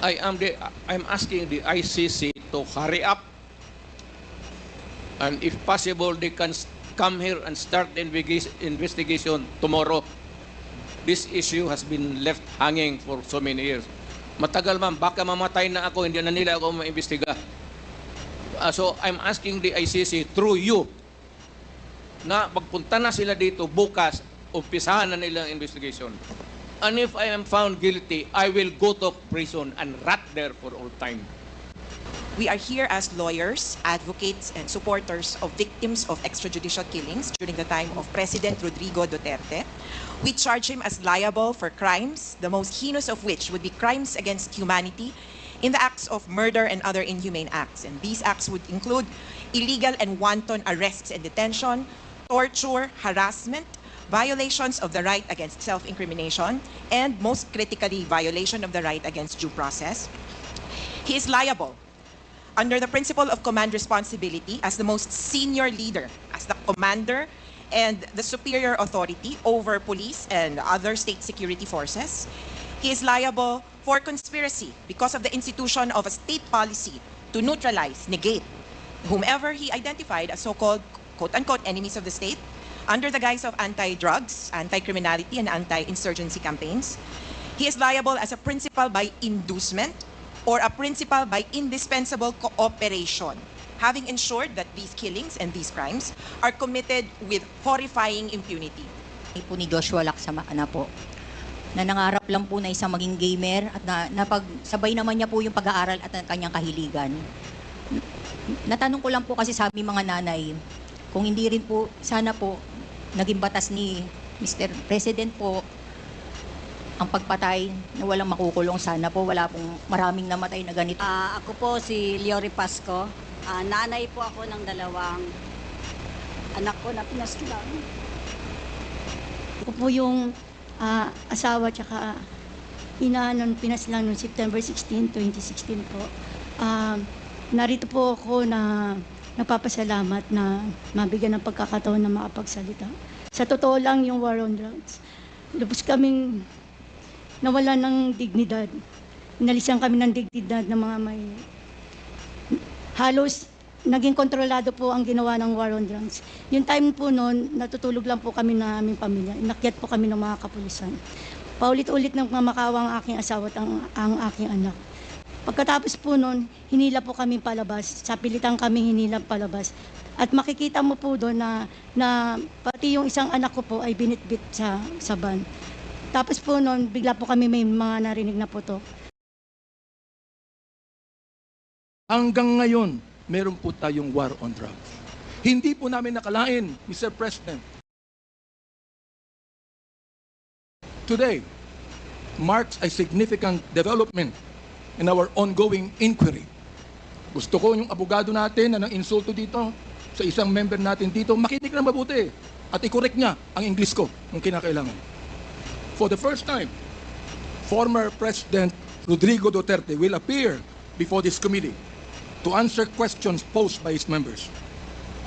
I'm asking the ICC to hurry up, and if possible, they can come here and start the investigation tomorrow. This issue has been left hanging for so many years. Matagal man, baka mamatay na ako, hindi na nila ako maimbestiga. So I'm asking the ICC through you na pagpunta na sila dito bukas, umpisahan na nila ang investigation. And if I am found guilty, I will go to prison and rot there for all time. We are here as lawyers, advocates, and supporters of victims of extrajudicial killings during the time of President Rodrigo Duterte. We charge him as liable for crimes, the most heinous of which would be crimes against humanity in the acts of murder and other inhumane acts. And these acts would include illegal and wanton arrests and detention, torture, harassment, violations of the right against self-incrimination, and most critically, violation of the right against due process. He is liable under the principle of command responsibility as the most senior leader, as the commander and the superior authority over police and other state security forces. He is liable for conspiracy because of the institution of a state policy to neutralize, negate, whomever he identified as so-called quote-unquote enemies of the state under the guise of anti-drugs, anti-criminality, and anti-insurgency campaigns. He is liable as a principal by inducement or a principal by indispensable cooperation, having ensured that these killings and these crimes are committed with horrifying impunity. Po ni Joshua Lacsama na po, na nangarap lang po na isang maging gamer at napagsabay naman niya po yung pag-aaral at ang kanyang kahiligan. Natanong ko lang po kasi sabi mga nanay, kung hindi rin po, sana po, naging batas ni Mr. President po, ang pagpatay na walang makukulong, sana po wala pong maraming namatay na ganito. Ako po si Leory Pasco. Nanay po ako ng dalawang anak ko na pinaskilan. Ako po yung asawa tsaka ina ng pinaslang noong September 16, 2016 po. Narito po ako na nagpapasalamat na mabigyan ng pagkakataon na makapagsalita. Sa totoo lang yung war on drugs, lubos kaming nawala ng dignidad. Inalisan kami ng dignidad ng mga may... Halos naging kontrolado po ang ginawa ng war on drugs. Yung time po noon, natutulog lang po kami na aming pamilya. Inakyat po kami ng mga kapulisan. Paulit-ulit ng mamakawang aking asawa at ang aking anak. Pagkatapos po noon, hinila po kami palabas. Sa pilitan kami hinila palabas. At makikita mo po doon na pati yung isang anak ko po ay binitbit sa van. Tapos po noon, bigla po kami may mga narinig na putok. Hanggang ngayon, meron po tayong war on drugs. Hindi po namin nakalain, Mr. President. Today marks a significant development in our ongoing inquiry. Gusto ko yung abogado natin na nang-insulto dito sa isang member natin dito, makinig na mabuti at i-correct niya ang English ko kung kinakailangan. For the first time, former President Rodrigo Duterte will appear before this committee to answer questions posed by his members.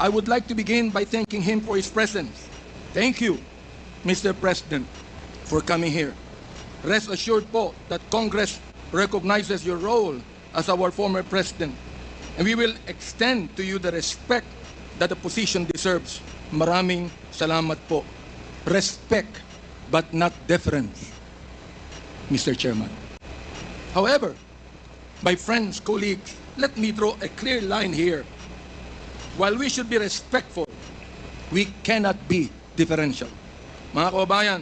I would like to begin by thanking him for his presence. Thank you, Mr. President, for coming here. Rest assured po that Congress recognizes your role as our former president, and we will extend to you the respect that the position deserves. Maraming salamat po. Respect, but not deference, Mr. Chairman. However, my friends, colleagues, let me draw a clear line here. While we should be respectful, we cannot be differential. Mga kababayan,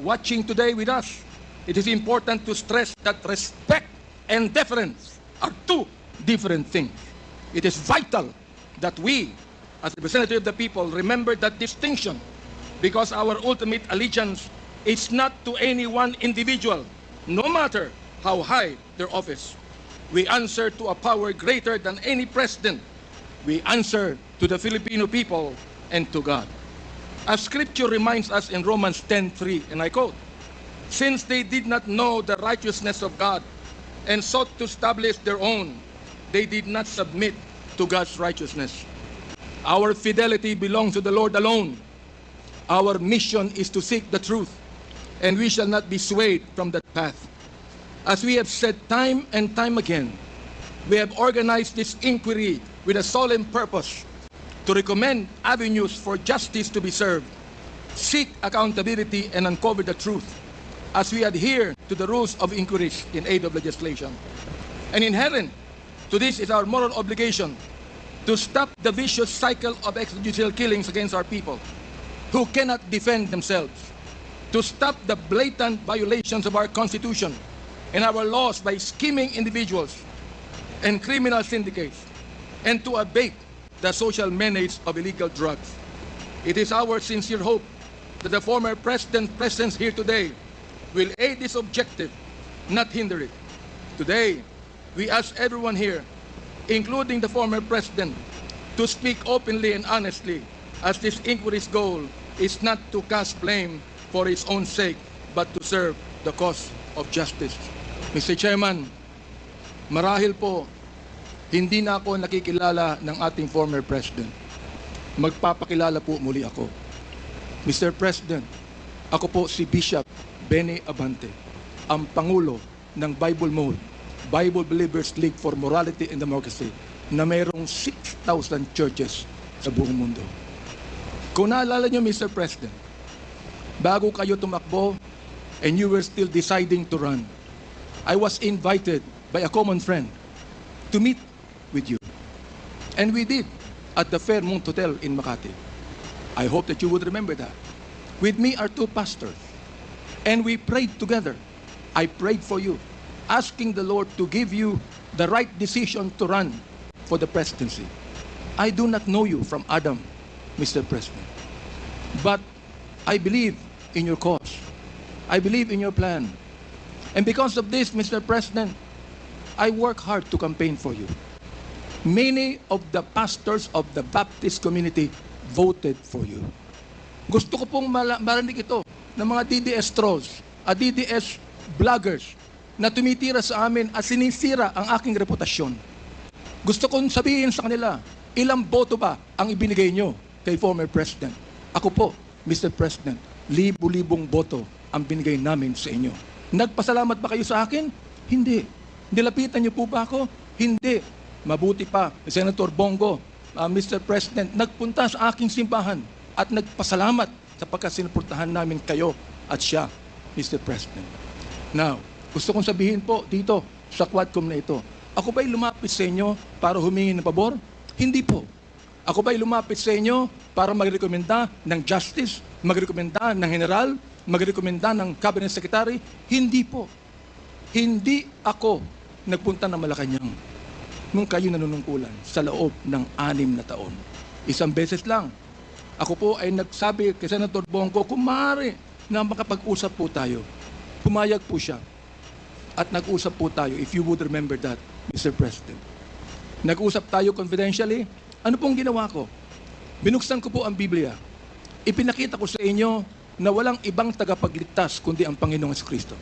watching today with us, it is important to stress that respect and deference are two different things. It is vital that we, as representatives of the people, remember that distinction, because our ultimate allegiance is not to any one individual, no matter how high their office. We answer to a power greater than any president. We answer to the Filipino people and to God. As Scripture reminds us in Romans 10:3, and I quote, "Since they did not know the righteousness of God and sought to establish their own, they did not submit to God's righteousness." Our fidelity belongs to the Lord alone. Our mission is to seek the truth, and we shall not be swayed from that path. As we have said time and time again, we have organized this inquiry with a solemn purpose to recommend avenues for justice to be served, seek accountability, and uncover the truth as we adhere to the rules of inquiries in aid of legislation. And inherent to this is our moral obligation to stop the vicious cycle of extrajudicial killings against our people who cannot defend themselves, to stop the blatant violations of our Constitution and our laws by scheming individuals and criminal syndicates, and to abate the social menace of illegal drugs. It is our sincere hope that the former President's presence here today will aid this objective, not hinder it. Today, we ask everyone here, including the former President, to speak openly and honestly, as this inquiry's goal is not to cast blame for its own sake, but to serve the cause of justice. Mr. Chairman, marahil po, hindi na ako nakikilala ng ating former President. Magpapakilala po muli ako. Mr. President, ako po si Bishop Benny Abante, ang Pangulo ng Bible Mode, Bible Believers League for Morality and Democracy, na mayroong 6,000 churches sa buong mundo. Kung naalala niyo, Mr. President, bago kayo tumakbo and you were still deciding to run, I was invited by a common friend to meet with you. And we did at the Fairmont Hotel in Makati. I hope that you would remember that. With me are two pastors. And we prayed together. I prayed for you, asking the Lord to give you the right decision to run for the presidency. I do not know you from Adam, Mr. President. But I believe in your cause. I believe in your plan. And because of this, Mr. President, I work hard to campaign for you. Many of the pastors of the Baptist community voted for you. Gusto ko pong marinig ito ng mga DDS trolls at DDS vloggers na tumitira sa amin at sinisira ang aking reputasyon. Gusto kong sabihin sa kanila, ilang boto ba ang ibinigay nyo kay former President? Ako po, Mr. President, libu-libong boto ang binigay namin sa inyo. Nagpasalamat ba kayo sa akin? Hindi. Nilapitan niyo po ba ako? Hindi. Mabuti pa, Senator Bongo, Mr. President, nagpunta sa aking simbahan at nagpasalamat sapagkat sinuportahan namin kayo at siya, Mr. President. Now, gusto kong sabihin po dito sa Quadcom na ito, ako ba'y lumapit sa inyo para humingi ng pabor? Hindi po. Ako ba'y lumapit sa inyo para magrekomenda ng justice, magrekomenda ng general, magrekomenda ng cabinet secretary? Hindi po. Hindi ako nagpunta ng Malacanang nung kayo nanunungkulan sa loob ng 6 na taon. Isang beses lang. Ako po ay nagsabi kay Senator Bongo, kung maaari na makapag-usap po tayo. Pumayag po siya. At nag-usap po tayo, if you would remember that, Mr. President. Nag-usap tayo confidentially. Ano pong ginawa ko? Binuksan ko po ang Biblia. Ipinakita ko sa inyo na walang ibang tagapagligtas kundi ang Panginoong Kristo.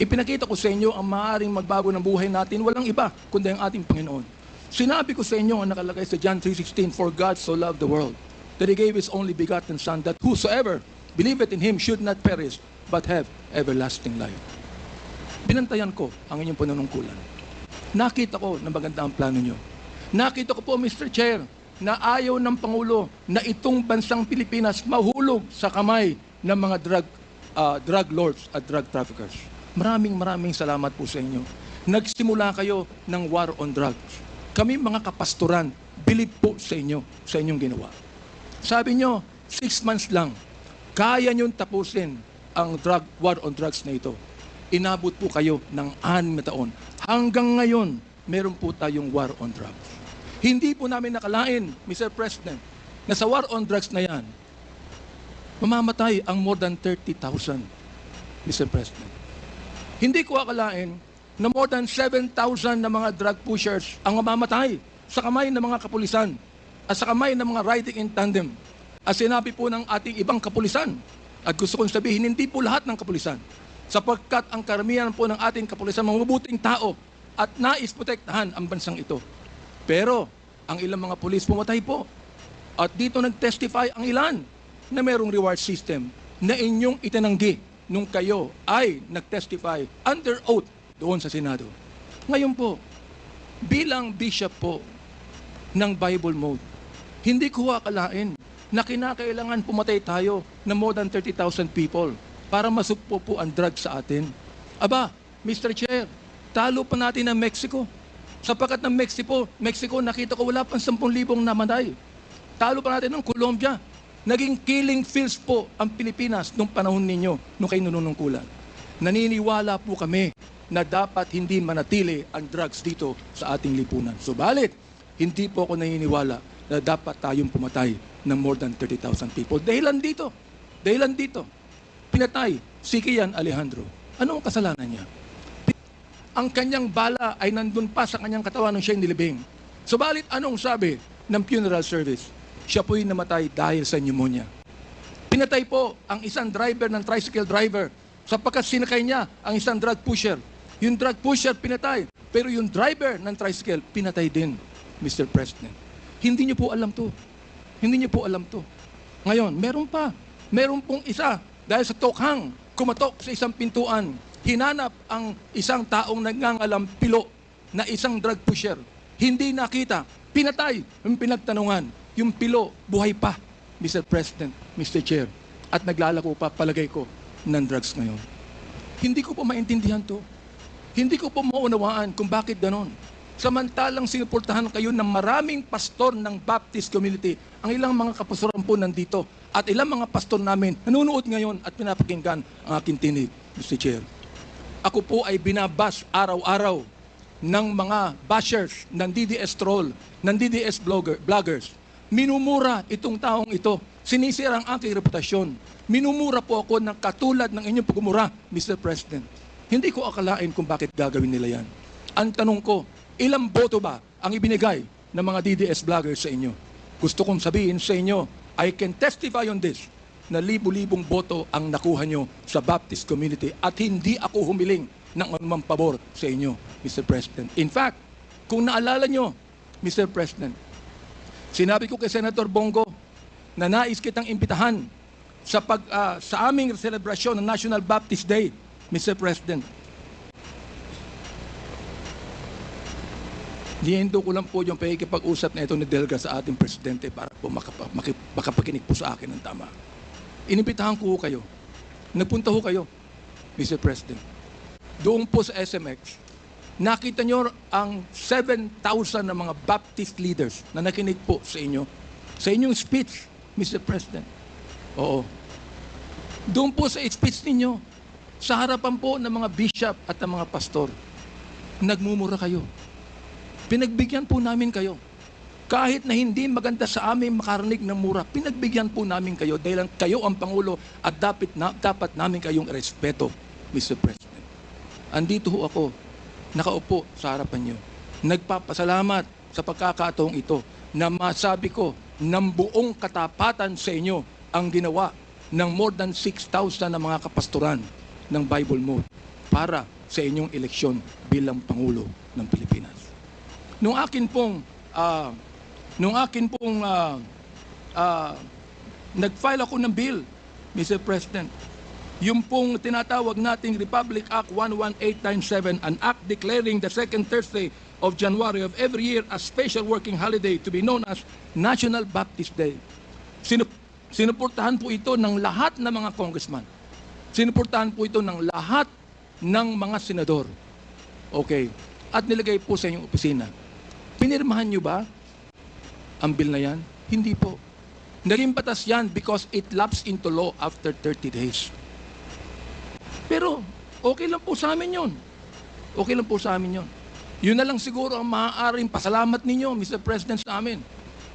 Ipinakita ko sa inyo ang maaaring magbago ng buhay natin, walang iba kundi ang ating Panginoon. Sinabi ko sa inyo ang nakalagay sa John 3:16, for God so loved the world, that He gave His only begotten Son, that whosoever believeth in Him should not perish, but have everlasting life. Binantayan ko ang inyong panunungkulan. Nakita ko na maganda ang plano nyo. Nakita ko po, Mr. Chair, na ayaw ng Pangulo na itong bansang Pilipinas mahulog sa kamay ng mga drug lords at drug traffickers. Maraming salamat po sa inyo. Nagsimula kayo ng war on drugs. Kami mga kapastoran, bilib po sa inyo, sa inyong ginawa. Sabi nyo, 6 months lang, kaya nyo tapusin ang war on drugs na ito. Inabot po kayo ng 6 na taon. Hanggang ngayon, meron po tayong war on drugs. Hindi po namin nakalain, Mr. President, na sa war on drugs na yan, mamamatay ang more than 30,000, Mr. President. Hindi ko akalain na more than 7,000 na mga drug pushers ang mamamatay sa kamay ng mga kapulisan at sa kamay ng mga riding in tandem. As sinabi po ng ating ibang kapulisan, at gusto kong sabihin, hindi po lahat ng kapulisan, sapagkat ang karamihan po ng ating kapulisan, mga mabuting tao at nais protektahan ang bansang ito. Pero ang ilang mga pulis pumatay po. At dito nag-testify ang ilan na mayroong reward system na inyong itinanggi nung kayo ay nag-testify under oath doon sa Senado. Ngayon po, bilang bishop po ng Bible Mode, hindi ko akalain na kinakailangan pumatay tayo na more than 30,000 people para masugpo po ang drugs sa atin. Aba, Mr. Chair, talo pa natin ang Mexico. Sapagkat ng Mexico, nakita ko wala pang 10,000 namatay. Talo pa natin ng Colombia. Naging killing fields po ang Pilipinas nung panahon ninyo, nung kayo nanunungkulan. Naniniwala po kami na dapat hindi manatili ang drugs dito sa ating lipunan. Subalit, hindi po ako naniniwala na dapat tayong pumatay ng more than 30,000 people. Dahilan dito, pinatay si Kian Alejandro. Ano ang kasalanan niya? Ang kanyang bala ay nandun pa sa kanyang katawan nung siya'y nilibing. Subalit, anong sabi ng funeral service? Siya po'y namatay dahil sa pneumonia. Pinatay po ang isang driver ng tricycle driver sapagkat sinakay niya ang isang drug pusher. Yung drug pusher pinatay, pero yung driver ng tricycle pinatay din, Mr. President. Hindi niyo po alam to. Hindi niyo po alam to. Ngayon, meron pong isa dahil sa tokhang kumatok sa isang pintuan, hinanap ang isang taong nagngangalang Pilo na isang drug pusher. Hindi nakita, pinatay, yung pinagtanungan. Yung Pilo, buhay pa, Mr. President, Mr. Chair, at naglalako pa, palagay ko, ng drugs ngayon. Hindi ko po maintindihan to. Hindi ko po maunawaan kung bakit ganon. Samantalang sinuportahan kayo ng maraming pastor ng Baptist community. Ang ilang mga kapastoran po nandito at ilang mga pastor namin nanonood ngayon at pinapakinggan ang aking tinig, Mr. Chair. Ako po ay binabas araw-araw ng mga bashers ng DDS troll, ng DDS bloggers. Minumura itong taong ito. Sinisira ang aking reputasyon. Minumura po ako ng katulad ng inyong pagmumura, Mr. President. Hindi ko akalain kung bakit gagawin nila yan. Ang tanong ko, ilang boto ba ang ibinigay ng mga DDS vloggers sa inyo? Gusto kong sabihin sa inyo, I can testify on this, na libu-libong boto ang nakuha nyo sa Baptist community at hindi ako humiling ng anumang pabor sa inyo, Mr. President. In fact, kung naalala nyo, Mr. President, sinabi ko kay Senator Bongo na nais kitang imbitahan sa aming selebrasyon ng National Baptist Day, Mr. President. Nihinto ko lang po yung pakikipag-usap na ito ni Delga sa ating presidente para po makapakinig po sa akin ng tama. Inimbitahan ko kayo. Nagpunta ho kayo, Mr. President. Doon po sa SMX, nakita nyo ang 7,000 na mga Baptist leaders na nakinig po sa inyo. Sa inyong speech, Mr. President. Oo. Doon po sa speech ninyo, sa harapan po ng mga bishop at ng mga pastor, nagmumura kayo. Pinagbigyan po namin kayo. Kahit na hindi maganda sa amin makarinig ng mura, pinagbigyan po namin kayo dahil kayo ang Pangulo at dapat namin kayong respeto, Mr. President. Andito ho ako, nakaupo sa harapan nyo. Nagpapasalamat sa pagkakataong ito na masabi ko ng buong katapatan sa inyo ang ginawa ng more than 6,000 na mga kapastoran ng Bible Mode para sa inyong eleksyon bilang Pangulo ng Pilipinas. Nung akin pong nag-file ako ng bill, Mr. President, yung pong tinatawag nating Republic Act 11897, an act declaring the second Thursday of January of every year as special working holiday to be known as National Baptist Day. Sinuportahan po ito ng lahat ng mga congressman. Sinuportahan po ito ng lahat ng mga senador. Okay. At nilagay po sa inyong opisina. Pinirmahan nyo ba ang bill na yan? Hindi po. Naging batas yan because it lapsed into law after 30 days. Pero okay lang po sa amin yun. Okay lang po sa amin yun. Yun na lang siguro ang maaaring pasalamat ninyo, Mr. President, sa amin.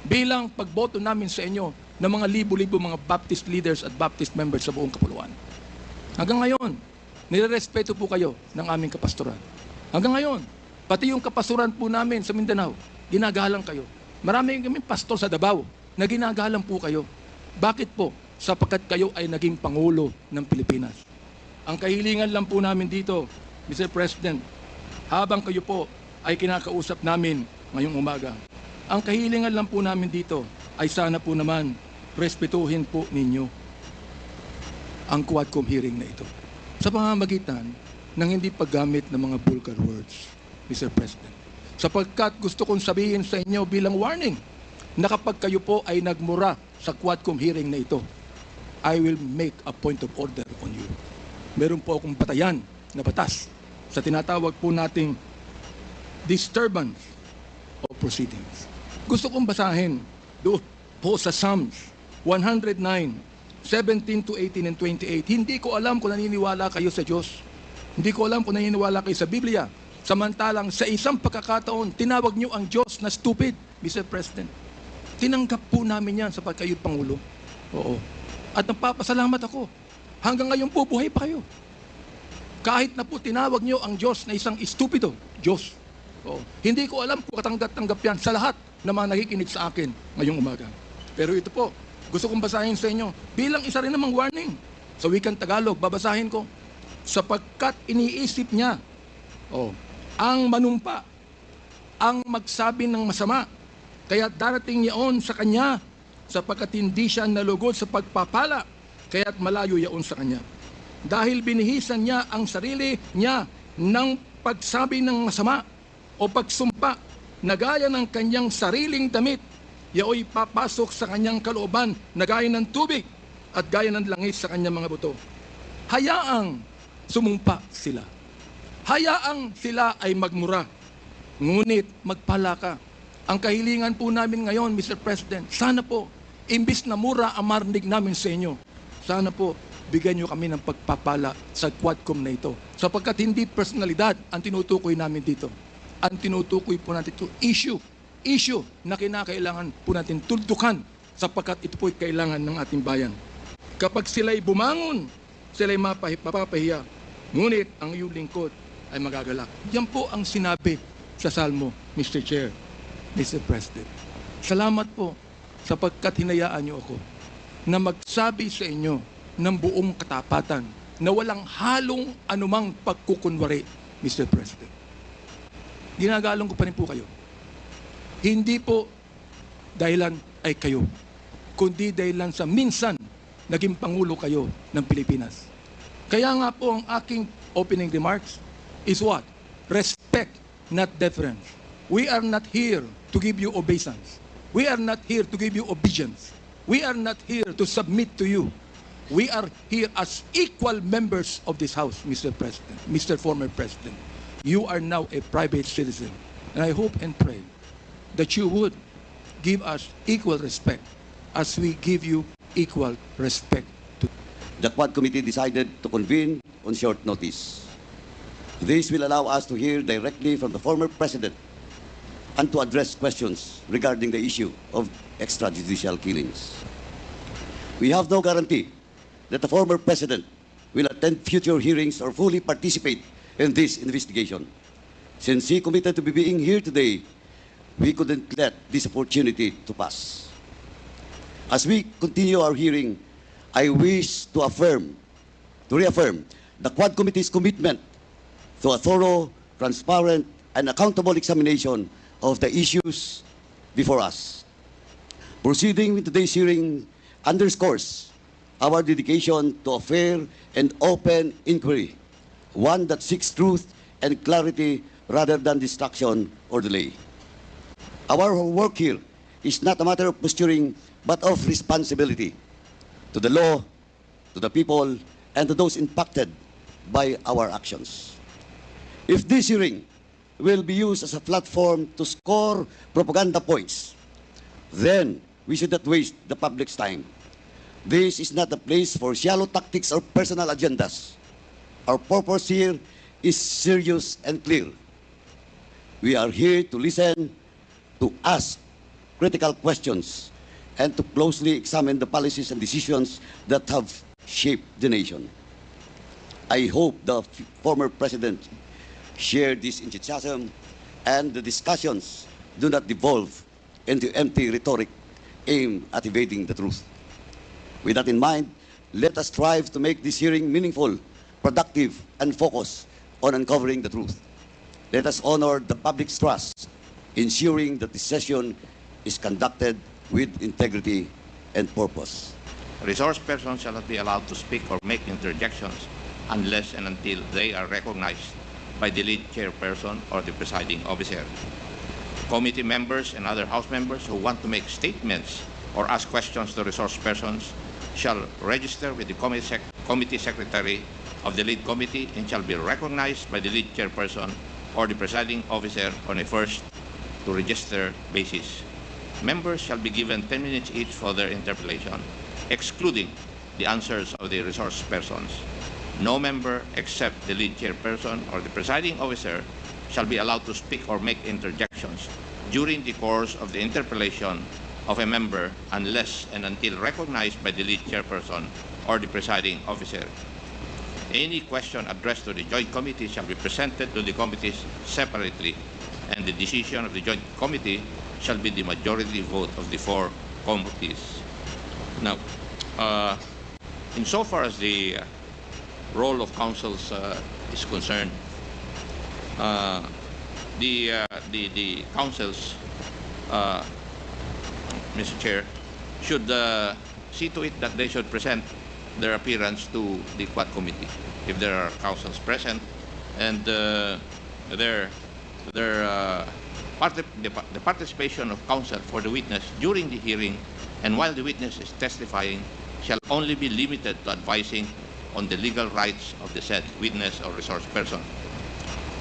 Bilang pagboto namin sa inyo ng mga libo-libo mga Baptist leaders at Baptist members sa buong kapuluan. Hanggang ngayon, nirerespeto po kayo ng aming kapastoran. Hanggang ngayon, pati yung kapastoran po namin sa Mindanao, ginagalang kayo. Marami kami pastor sa Davao na ginagalang po kayo. Bakit po? Sapagkat kayo ay naging Pangulo ng Pilipinas. Ang kahilingan lang po namin dito, Mr. President, habang kayo po ay kinakausap namin ngayong umaga, ang kahilingan lang po namin dito ay sana po naman respetuhin po ninyo ang Quadcom hearing na ito. Sa pamamagitan ng hindi paggamit ng mga vulgar words, Mr. President. Sapagkat gusto kong sabihin sa inyo bilang warning na kapag kayo po ay nagmura sa Quadcom hearing na ito, I will make a point of order on you. Meron po akong batayan na batas sa tinatawag po nating disturbance of proceedings. Gusto kong basahin doon po sa Psalms 109, 17 to 18 and 28. Hindi ko alam kung naniniwala kayo sa Diyos. Hindi ko alam kung naniniwala kayo sa Biblia. Samantalang sa isang pagkakataon, tinawag niyo ang Diyos na stupid, Mr. President. Tinanggap po namin yan sa pagkayo Pangulo. Oo. At nagpapasalamat ako. Hanggang ngayon po, buhay pa kayo. Kahit na po tinawag niyo ang Diyos na isang stupido, Diyos. Oo. Hindi ko alam kung katanggap-tanggap yan sa lahat na mga nakikinig sa akin ngayong umaga. Pero ito po, gusto kong basahin sa inyo bilang isa rin namang warning. Sa wikang Tagalog, babasahin ko. Sapagkat iniisip niya, ang manumpa, ang magsabi ng masama, kaya darating yaon sa kanya, sapagkat hindi siya nalugod sa pagpapala, kaya't malayo yaon sa kanya. Dahil binihisan niya ang sarili niya ng pagsabi ng masama o pagsumpa, na gaya ng kanyang sariling damit, yaoy papasok sa kanyang kalooban na gaya ng tubig at gaya ng langis sa kanyang mga buto. Hayaang sumumpa sila. Hayaang sila ay magmura. Ngunit magpala ka. Ang kahilingan po namin ngayon, Mr. President, sana po, imbis na mura ang marinig namin sa inyo, sana po, bigyan nyo kami ng pagpapala sa Quadcom na ito. Sapagkat hindi personalidad ang tinutukoy namin dito. Ang tinutukoy po natin ito, issue na kinakailangan po natin tuldukan sapagkat ito po ay kailangan ng ating bayan. Kapag sila'y bumangon, sila'y mapapahiya, ngunit ang iyong lingkod ay magagalak. Yan po ang sinabi sa Salmo, Mr. Chair, Mr. President. Salamat po sapagkat hinayaan niyo ako na magsabi sa inyo ng buong katapatan na walang halong anumang pagkukunwari, Mr. President. Ginagalong ko pa rin po kayo. Hindi po dahilan ay kayo, kundi dahilan sa minsan naging Pangulo kayo ng Pilipinas. Kaya nga po ang aking opening remarks is what? Respect, not deference. We are not here to give you obeisance. We are not here to give you obedience. We are not here to submit to you. We are here as equal members of this House, Mr. President, Mr. Former President. You are now a private citizen. And I hope and pray that you would give us equal respect as we give you equal respect. The Quad Committee decided to convene on short notice. This will allow us to hear directly from the former president and to address questions regarding the issue of extrajudicial killings. We have no guarantee that the former president will attend future hearings or fully participate in this investigation. Since he committed to be being here today, we couldn't let this opportunity to pass. As we continue our hearing, I wish to reaffirm the Quad Committee's commitment to a thorough, transparent, and accountable examination of the issues before us. Proceeding with today's hearing underscores our dedication to a fair and open inquiry, one that seeks truth and clarity rather than distraction or delay. Our work here is not a matter of posturing, but of responsibility to the law, to the people, and to those impacted by our actions. If this hearing will be used as a platform to score propaganda points, then we should not waste the public's time. This is not a place for shallow tactics or personal agendas. Our purpose here is serious and clear. We are here to listen, to ask critical questions, and to closely examine the policies and decisions that have shaped the nation. I hope the former president shared this enthusiasm and the discussions do not devolve into empty rhetoric aimed at evading the truth. With that in mind, let us strive to make this hearing meaningful, productive, and focused on uncovering the truth. Let us honor the public's trust, ensuring that this session is conducted with integrity and purpose. Resource persons shall not be allowed to speak or make interjections unless and until they are recognized by the lead chairperson or the presiding officer. Committee members and other House members who want to make statements or ask questions to resource persons shall register with the committee secretary of the lead committee and shall be recognized by the lead chairperson or the presiding officer on a first to register basis. Members shall be given 10 minutes each for their interpellation, excluding the answers of the resource persons. No member except the lead chairperson or the presiding officer shall be allowed to speak or make interjections during the course of the interpellation of a member unless and until recognized by the lead chairperson or the presiding officer. Any question addressed to the joint committee shall be presented to the committees separately, and the decision of the joint committee shall be the majority vote of the 4 committees. Now, insofar as the role of councils is concerned, the councils, Mr. Chair, should see to it that they should present their appearance to the Quad Committee if there are councils present, and the participation of counsel for the witness during the hearing and while the witness is testifying shall only be limited to advising on the legal rights of the said witness or resource person.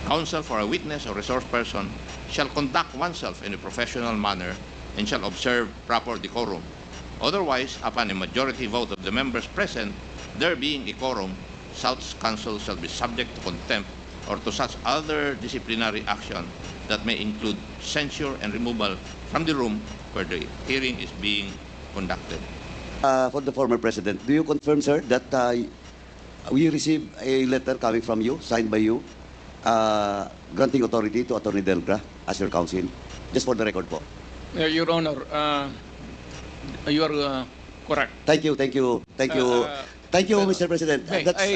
Counsel for a witness or resource person shall conduct oneself in a professional manner and shall observe proper decorum. Otherwise, upon a majority vote of the members present, there being a quorum, such counsel shall be subject to contempt or to such other disciplinary action that may include censure and removal from the room where the hearing is being conducted. For the former president, do you confirm, sir, that we received a letter coming from you, signed by you, granting authority to Attorney Delgra as your counsel? Just for the record po. Your Honor, you are correct. Thank you, thank you, thank you. Thank you, Mr. President.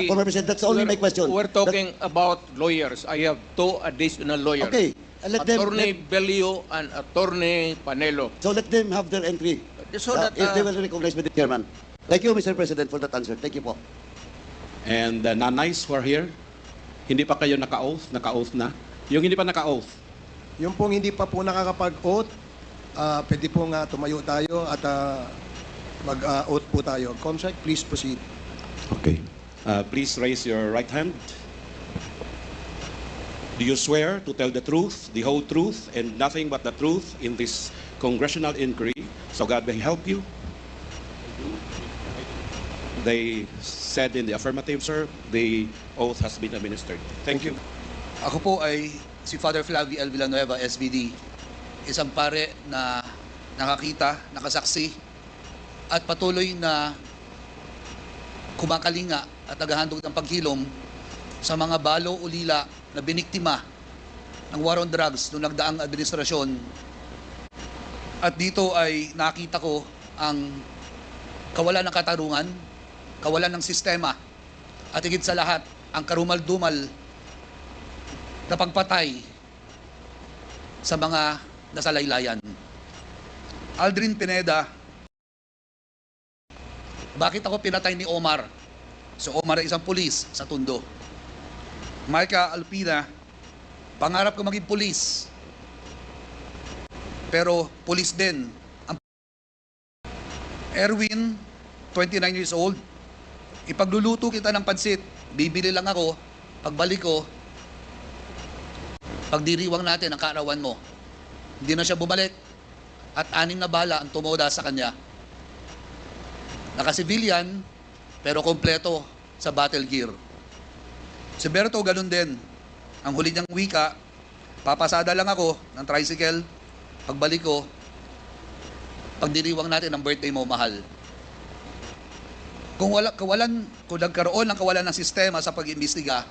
Former President, that's only my question. We're talking about lawyers. I have 2 additional lawyers. Okay, let them, Attorney Belio and Attorney Panelo. so let them have their entry. So that, if they will recognize with the chairman. Thank you, Mr. President, for that answer. Thank you po. And the nanays who are here, hindi pa kayo naka-oath na. Yung hindi pa naka-oath, Yung pong hindi pa po nakakapag-oath, pwede pong tumayo tayo at mag-oath po tayo. Comsec, please proceed. okay. Please raise your right hand. Do you swear to tell the truth, the whole truth, and nothing but the truth in this congressional inquiry, so God may help you? They said in the affirmative, sir. The oath has been administered. Thank you. Ako po ay si Father Flavio L. Villanueva, SVD. Isang pare na nakakita, nakasaksi, at patuloy na kumakalinga at naghahandog ng paghilom sa mga balo ulila na biniktima ng war on drugs noong nagdaang administrasyon. At dito ay nakita ko ang kawalan ng katarungan, kawalan ng sistema, at higit sa lahat, ang karumal-dumal na pagpatay sa mga nasalaylayan. Aldrin Pineda, bakit ako pinatay ni Omar? So Omar ay isang pulis sa Tondo. Micah Alpina, pangarap ko maging pulis. Pero pulis din. Erwin, 29 years old, ipagluluto kita ng pansit, bibili lang ako, pagbalik ko, pagdiriwang natin ang kaarawan mo. Hindi na siya bumalik at 6 na bala ang tumoda sa kanya. Naka-civilian pero kompleto sa battle gear. Si Berto ganun din. Ang huli niyang wika, papasada lang ako ng tricycle, pagbalik ko, pagdiriwang natin ang birthday mo, mahal. Kung nagkaroon ng kawalan ng sistema sa pag-imbestiga,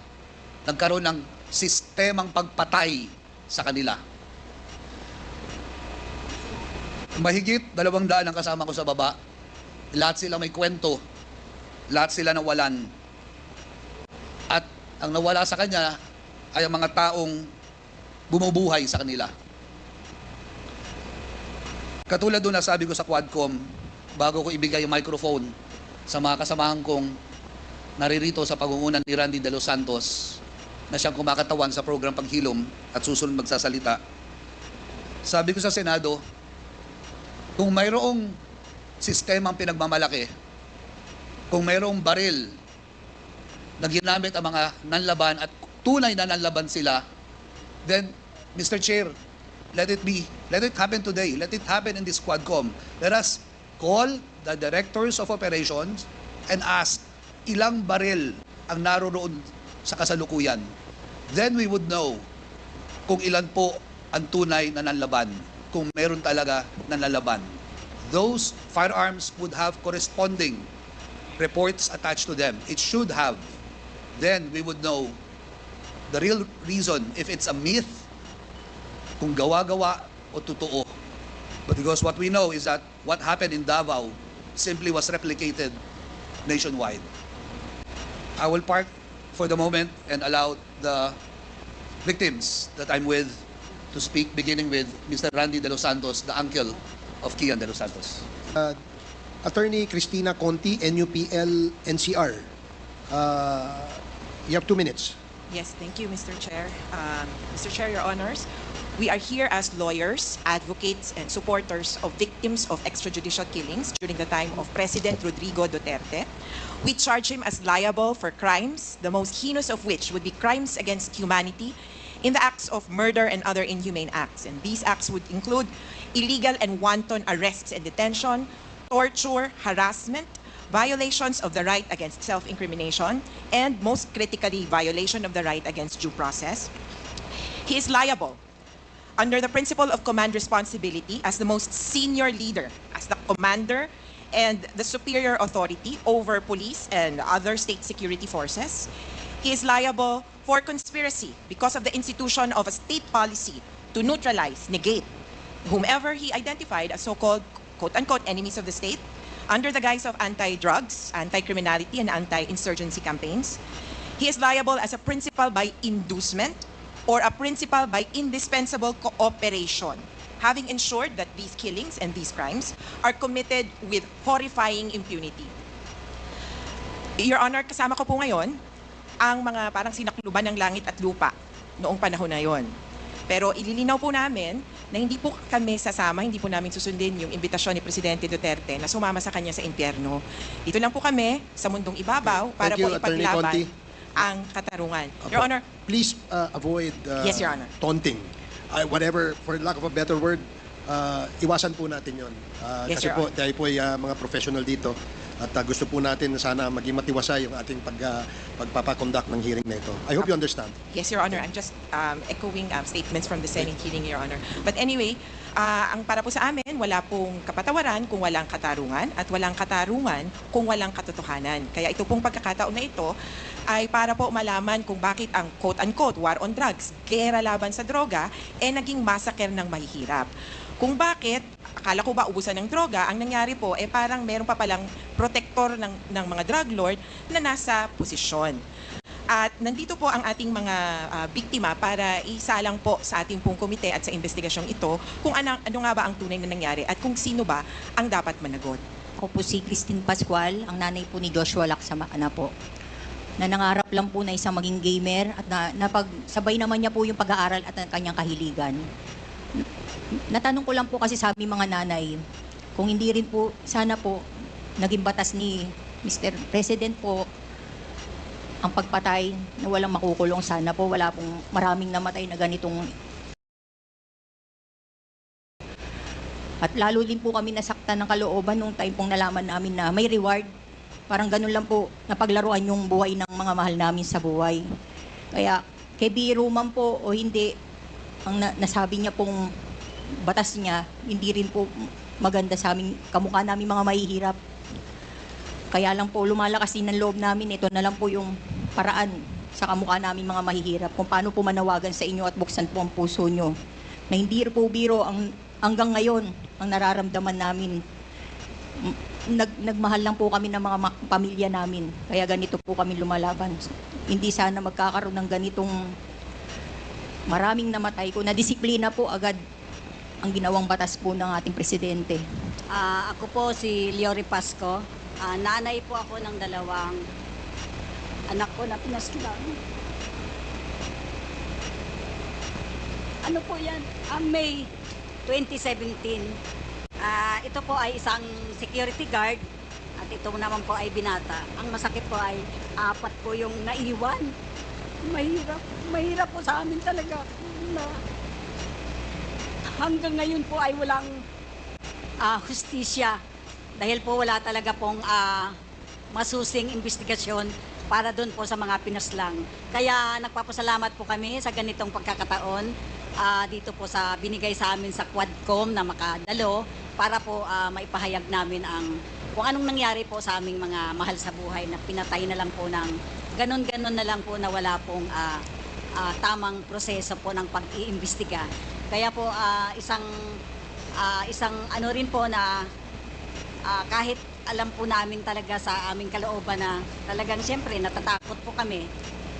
nagkaroon ng sistemang pagpatay sa kanila. Mahigit 200 ang kasama ko sa baba. Lahat sila may kwento. Lahat sila nawalan. At ang nawala sa kanya ay ang mga taong bumubuhay sa kanila. Katulad doon na sabi ko sa Quadcom, bago ko ibigay yung microphone sa mga kasamahan kong naririto sa pangunguna ni Randy De Los Santos na siyang kumakatawan sa program Paghilom at susunod magsasalita. Sabi ko sa Senado, kung mayroong sistemang pinagmamalaki, kung mayroong baril na ginamit ang mga nanlaban at tunay na nanlaban sila, then, Mr. Chair, let it happen today. Let it happen in this Quadcom. Let us call the directors of operations and ask ilang baril ang naroon sa kasalukuyan. Then we would know kung ilan po ang tunay na nanlaban, kung meron talaga nanlalaban. Those firearms would have corresponding reports attached to them. It should have. Then we would know the real reason, if it's a myth, kung gawa-gawa o totoo. But because what we know is that what happened in Davao simply was replicated nationwide. I will park for the moment and allow the victims that I'm with to speak, beginning with Mr. Randy De Los Santos, the uncle of Kian De Los Santos. Attorney Cristina Conti, NUPL NCR. You have 2 minutes. Yes, thank you, Mr. Chair. Mr. Chair, Your Honors, we are here as lawyers, advocates, and supporters of victims of extrajudicial killings during the time of President Rodrigo Duterte. We charge him as liable for crimes, the most heinous of which would be crimes against humanity in the acts of murder and other inhumane acts. And these acts would include illegal and wanton arrests and detention, torture, harassment, violations of the right against self-incrimination, and most critically, violation of the right against due process. He is liable under the principle of command responsibility as the most senior leader, as the commander and the superior authority over police and other state security forces. He is liable for conspiracy because of the institution of a state policy to neutralize, negate, whomever he identified as so-called quote-unquote enemies of the state under the guise of anti-drugs, anti-criminality, and anti-insurgency campaigns. He is liable as a principal by inducement or a principal by indispensable cooperation, having ensured that these killings and these crimes are committed with horrifying impunity. Your Honor, kasama ko po ngayon ang mga parang sinakluban ng langit at lupa noong panahon na yon. Pero ililinaw po namin na hindi po kami sasama, hindi po namin susundin yung imbitasyon ni Presidente Duterte na sumama sa kanya sa impyerno. Dito lang po kami sa mundong ibabaw para Thank you, po Attorney ipaglaban Conti. ang katarungan. Your Honor, Please avoid Yes, Your Honor. taunting. Whatever, for lack of a better word, iwasan po natin yon. Yes, Kasi Your po, Honor. tayo po ay mga professional dito. At gusto po natin na sana maging matiwasay yung ating pagpapakonduct ng hearing na ito. I hope you understand. yes, Your Honor, I'm just echoing statements from the Senate hearing, Your Honor. But anyway, ang para po sa amin, wala pong kapatawaran kung walang katarungan at walang katarungan kung walang katotohanan. Kaya ito pong pagkakataon na ito ay para po malaman kung bakit ang quote-unquote war on drugs, gera laban sa droga, naging massacre ng mahihirap. Kung bakit, akala ko ba ubusan ng droga, ang nangyari po, parang meron pa palang protector ng mga drug lord na nasa posisyon. At nandito po ang ating mga biktima para isalang po sa ating pong komite at sa investigasyong ito kung ano nga ba ang tunay na nangyari at kung sino ba ang dapat managot. Ako po si Christine Pascual, ang nanay po ni Joshua Lacsamana po. Na nangarap lang po na isang maging gamer at napagsabay naman niya po yung pag-aaral at ang kanyang kahiligan. Natanong ko lang po kasi sabi mga nanay, kung hindi rin po, sana po, naging batas ni Mr. President po, ang pagpatay na walang makukulong, sana po wala pong maraming namatay na ganitong. At lalo din po kami nasaktan ng kalooban nung time pong nalaman namin na may reward. Parang ganun lang po, napaglaruan yung buhay ng mga mahal namin sa buhay. Kaya, kay biro man po o hindi, ang nasabi niya pong batas niya, hindi rin po maganda sa amin, kamukha namin mga mahihirap. Kaya lang po lumalakas din ang loob namin, ito na lang po yung paraan sa kamukha namin mga mahihirap, kung paano po manawagan sa inyo at buksan po ang puso nyo. Na hindi po biro hanggang ngayon ang nararamdaman namin. Nagmahal lang po kami ng mga pamilya namin, kaya ganito po kami lumalaban. Hindi sana magkakaroon ng ganitong maraming namatay ko, na disiplina po agad ang ginawang batas po ng ating presidente. Ako po si Leory Pasco. Nanay po ako ng dalawang anak ko na pinaslang. Ano po yan? May 2017. Ito po ay isang security guard at ito naman po ay binata. Ang masakit po ay 4 po yung naiwan. Mahirap po sa amin talaga na hanggang ngayon po ay walang hustisya dahil po wala talaga pong masusing investigasyon para doon po sa mga pinaslang. Kaya nagpapasalamat po kami sa ganitong pagkakataon dito po sa binigay sa amin sa Quadcom na makadalo para po maipahayag namin kung anong nangyari po sa aming mga mahal sa buhay na pinatay na lang po ng ganon-ganon na lang po na wala pong tamang proseso po ng pag-iimbestiga. Kaya po isang ano rin po na kahit alam po namin talaga sa aming kalooban na talagang siyempre natatakot po kami.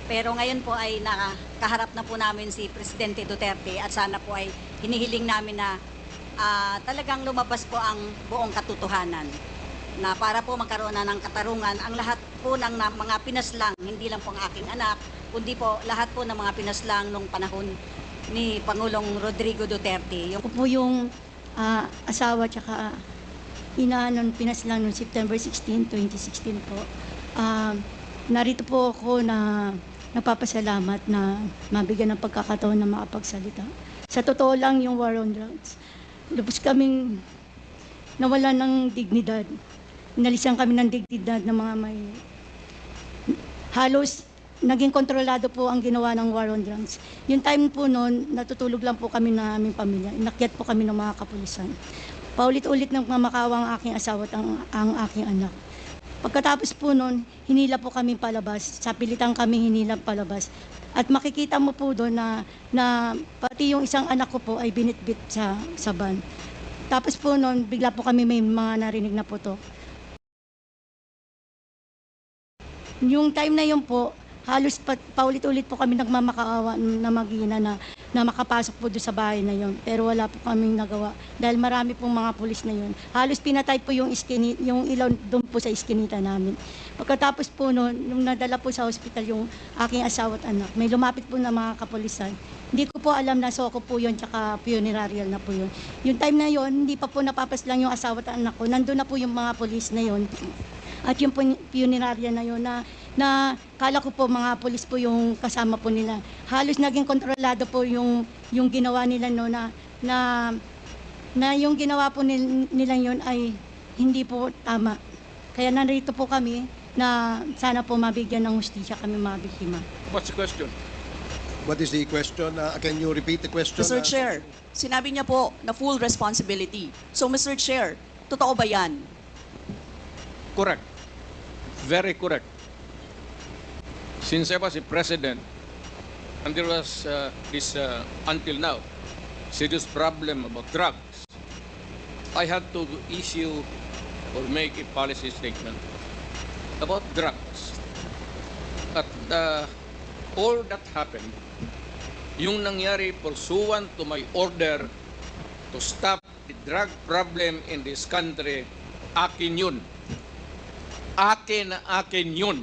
Pero ngayon po ay nakaharap na po namin si Presidente Duterte at sana po ay hinihiling namin na talagang lumabas po ang buong katotohanan na para po magkaroon na ng katarungan ang lahat po ng mga pinaslang, hindi lang po ang aking anak, kundi po lahat po ng mga pinaslang nung panahon ni Pangulong Rodrigo Duterte. Ako po yung asawa tsaka ina nung pinaslang noong September 16, 2016 po. Narito po ako na napapasalamat na mabigyan ng pagkakataon na makapagsalita. Sa totoo lang yung war on drugs, lubos kaming nawala ng dignidad. Inalisan kami ng dignidad ng mga may halos naging kontrolado po ang ginawa ng war on drugs. Yung time po noon, natutulog lang po kami na aming pamilya. Inakyat po kami ng mga kapulisan. Paulit-ulit ng mamakawa ang aking asawa at ang aking anak. Pagkatapos po noon, hinila po kami palabas. Sa pilitan kami hinila palabas. At makikita mo po doon na pati yung isang anak ko po ay binitbit sa van. Tapos po noon, bigla po kami may mga narinig na putok. Yung time na yun po, halos paulit-ulit po kami nagmamakaawa na mag-ina na makapasok po doon sa bahay na yun. Pero wala po kaming nagawa dahil marami pong mga pulis na yun. Halos pinatay po yung ilaw doon po sa iskinita namin. Pagkatapos po noon, nung nadala po sa hospital yung aking asawa at anak, may lumapit po na mga kapulisan. Hindi ko po alam na soko po yun tsaka funerarial na po yun. Yung time na yun, hindi pa po napapaslang yung asawa at anak ko. Nandun na po yung mga pulis na yun. At yung funerarial na yun na kala ko po mga pulis po yung kasama po nila. Halos naging kontrolado po yung ginawa nila no na yung ginawa po nila yun ay hindi po tama. Kaya narito po kami na sana po mabigyan ng hustisya kami mga biktima. What's the question? What is the question? Can you repeat the question? Mr. Chair, sinabi niya po na full responsibility. So, Mr. Chair, totoo ba yan? Correct. Very correct. Since I was a president, and there was this, until now, serious problem about drugs, I had to issue or make a policy statement about drugs. At all that happened, yung nangyari pursuant to my order to stop the drug problem in this country, akin yun. Akin na akin yun.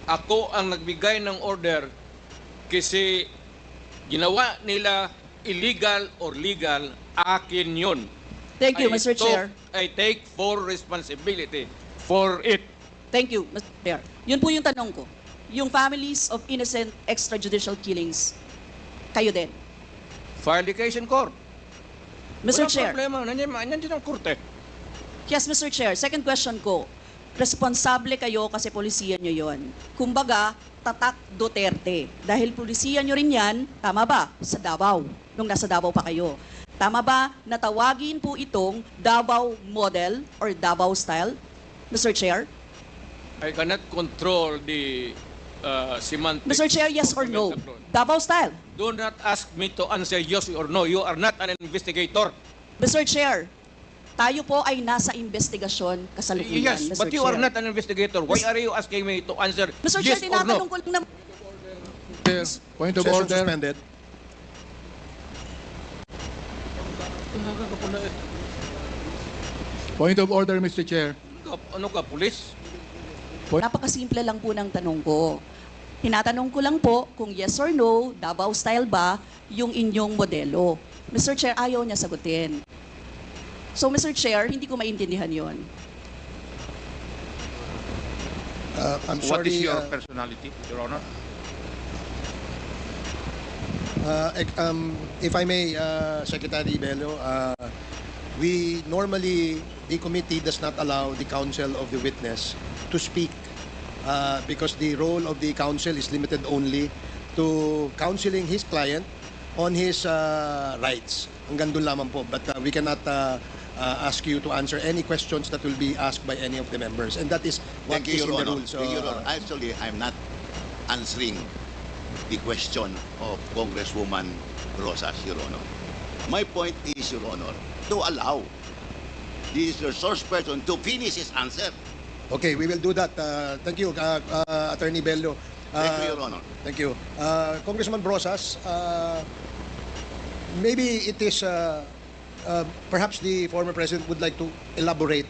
Ako ang nagbigay ng order kasi ginawa nila illegal or legal, akin yun. Thank you, Mr. Chair. I take full responsibility for it. Thank you, Mr. Chair. Yun po yung tanong ko. Yung families of innocent extrajudicial killings, kayo din. File the case in court. Mr. Walang Chair. problema. Nandiyan ang korte. Yes, Mr. Chair. Second question ko. Responsable kayo kasi polisiyan nyo yon. Kumbaga, tatak Duterte. Dahil polisiyan nyo rin yan, tama ba? Sa Davao. Nung nasa Davao pa kayo. Tama ba na tawagin po itong Davao model or Davao style? Mr. Chair? I cannot control the semantics. Mr. Chair, yes or no? of the- Davao style. Do not ask me to answer yes or no. You are not an investigator. Mr. Chair, tayo po ay nasa investigasyon kasalukuyan, Yes, Mr. but you Chair. are not an investigator. Why are you asking me to answer Mr. yes Chair, or no? tinatanong ko lang naman. Point of Session order. suspended. Point of order, Mr. Chair. Ano ka, pulis? Napakasimple lang po ng tanong ko. Tinatanong ko lang po kung yes or no, Davao style ba yung inyong modelo. Mr. Chair, ayaw niya sagutin. So, Mr. Chair, hindi ko maintindihan yon. I'm What is sorry. your personality, Your Honor? If I may, Secretary Bello, we normally, the committee does not allow the counsel of the witness to speak because the role of the counsel is limited only to counseling his client on his rights. Hanggang doon lamang po. But we cannot ask you to answer any questions that will be asked by any of the members. And that is what Thank you, is in Your the Honor. rules. Thank you, Your Honor. Actually, I'm not answering the question of Congresswoman Rosas, Your Honor. My point is, Your Honor, to allow this resource person to finish his answer. Okay, we will do that. Thank you, Attorney Bello. Thank you, Your Honor. Thank you. Congressman Brosas, maybe it is, perhaps the former president would like to elaborate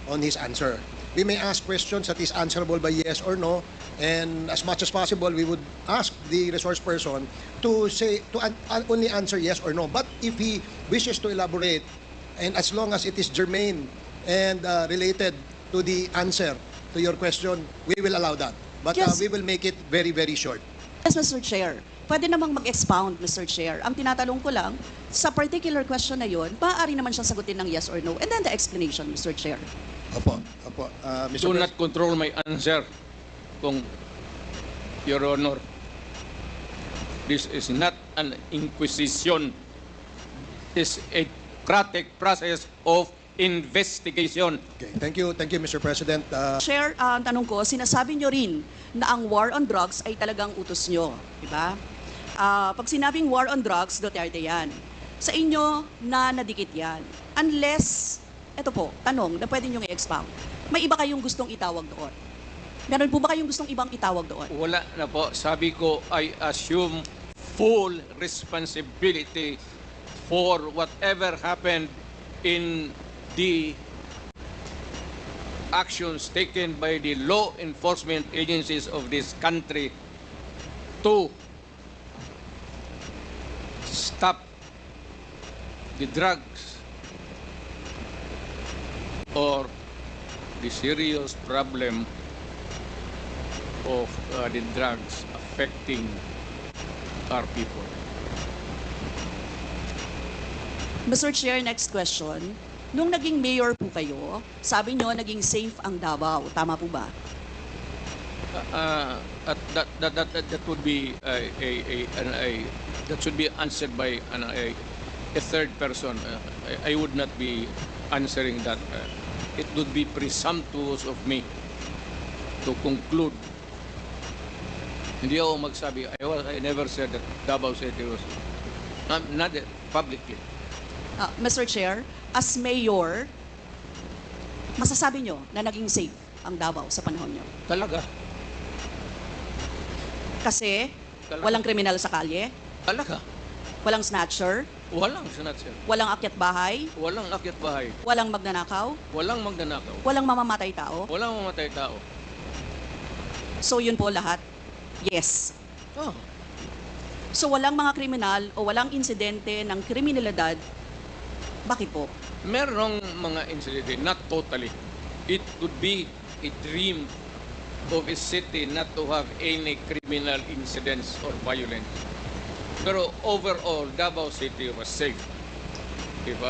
on his answer. We may ask questions that is answerable by yes or no, and as much as possible, we would ask the resource person to say, only answer yes or no. But if he wishes to elaborate, and as long as it is germane and related to the answer to your question, we will allow that. But Yes. we will make it very, very short. Yes, Mr. Chair. Pwede namang mag-expound, Mr. Chair. Ang tinatanong ko lang, sa particular question na yun, maaari naman siyang sagutin ng yes or no. And then the explanation, Mr. Chair. Opo, opo. Mr. Do not control my answer, kung Your Honor. This is not an inquisition. It is a democratic process of investigation. Okay, thank you, Mr. President. Chair, ang tanong ko, sinasabi nyo rin na ang war on drugs ay talagang utos nyo. Diba? Pag sinabing war on drugs, Duterte yan. Sa inyo na nadikit yan. Unless, eto po, tanong na pwede nyo i-expound. May iba kayong gustong itawag doon? Meron po ba kayong gustong ibang itawag doon? Wala na po. Sabi ko, I assume full responsibility for whatever happened in the actions taken by the law enforcement agencies of this country to stop the drugs or the serious problem of the drugs affecting our people. Mr. Chair, next question. Nung naging mayor po kayo, sabi nyo naging safe ang Davao. Tama po ba? That would be that should be answered by a third person. I would not be answering that. It would be presumptuous of me to conclude. Hindi ako magsabi. I never said that Davao City was not publicly. Mr. Chair, as mayor, masasabi nyo na naging safe ang Davao sa panahon nyo? Talaga. Kasi walang kriminal sa kalye, Talaga. walang snatcher, Walang snatcher. walang akyat bahay, Walang akyat bahay. walang magnanakaw, Walang magnanakaw. walang mamamatay tao. Walang mamatay tao. So yun po lahat? Yes. Oh. So walang mga kriminal o walang insidente ng kriminalidad, bakit po? Merong mga incident, not totally. It could be a dream of a city not to have any criminal incidents or violence. Pero overall, Davao City was safe. If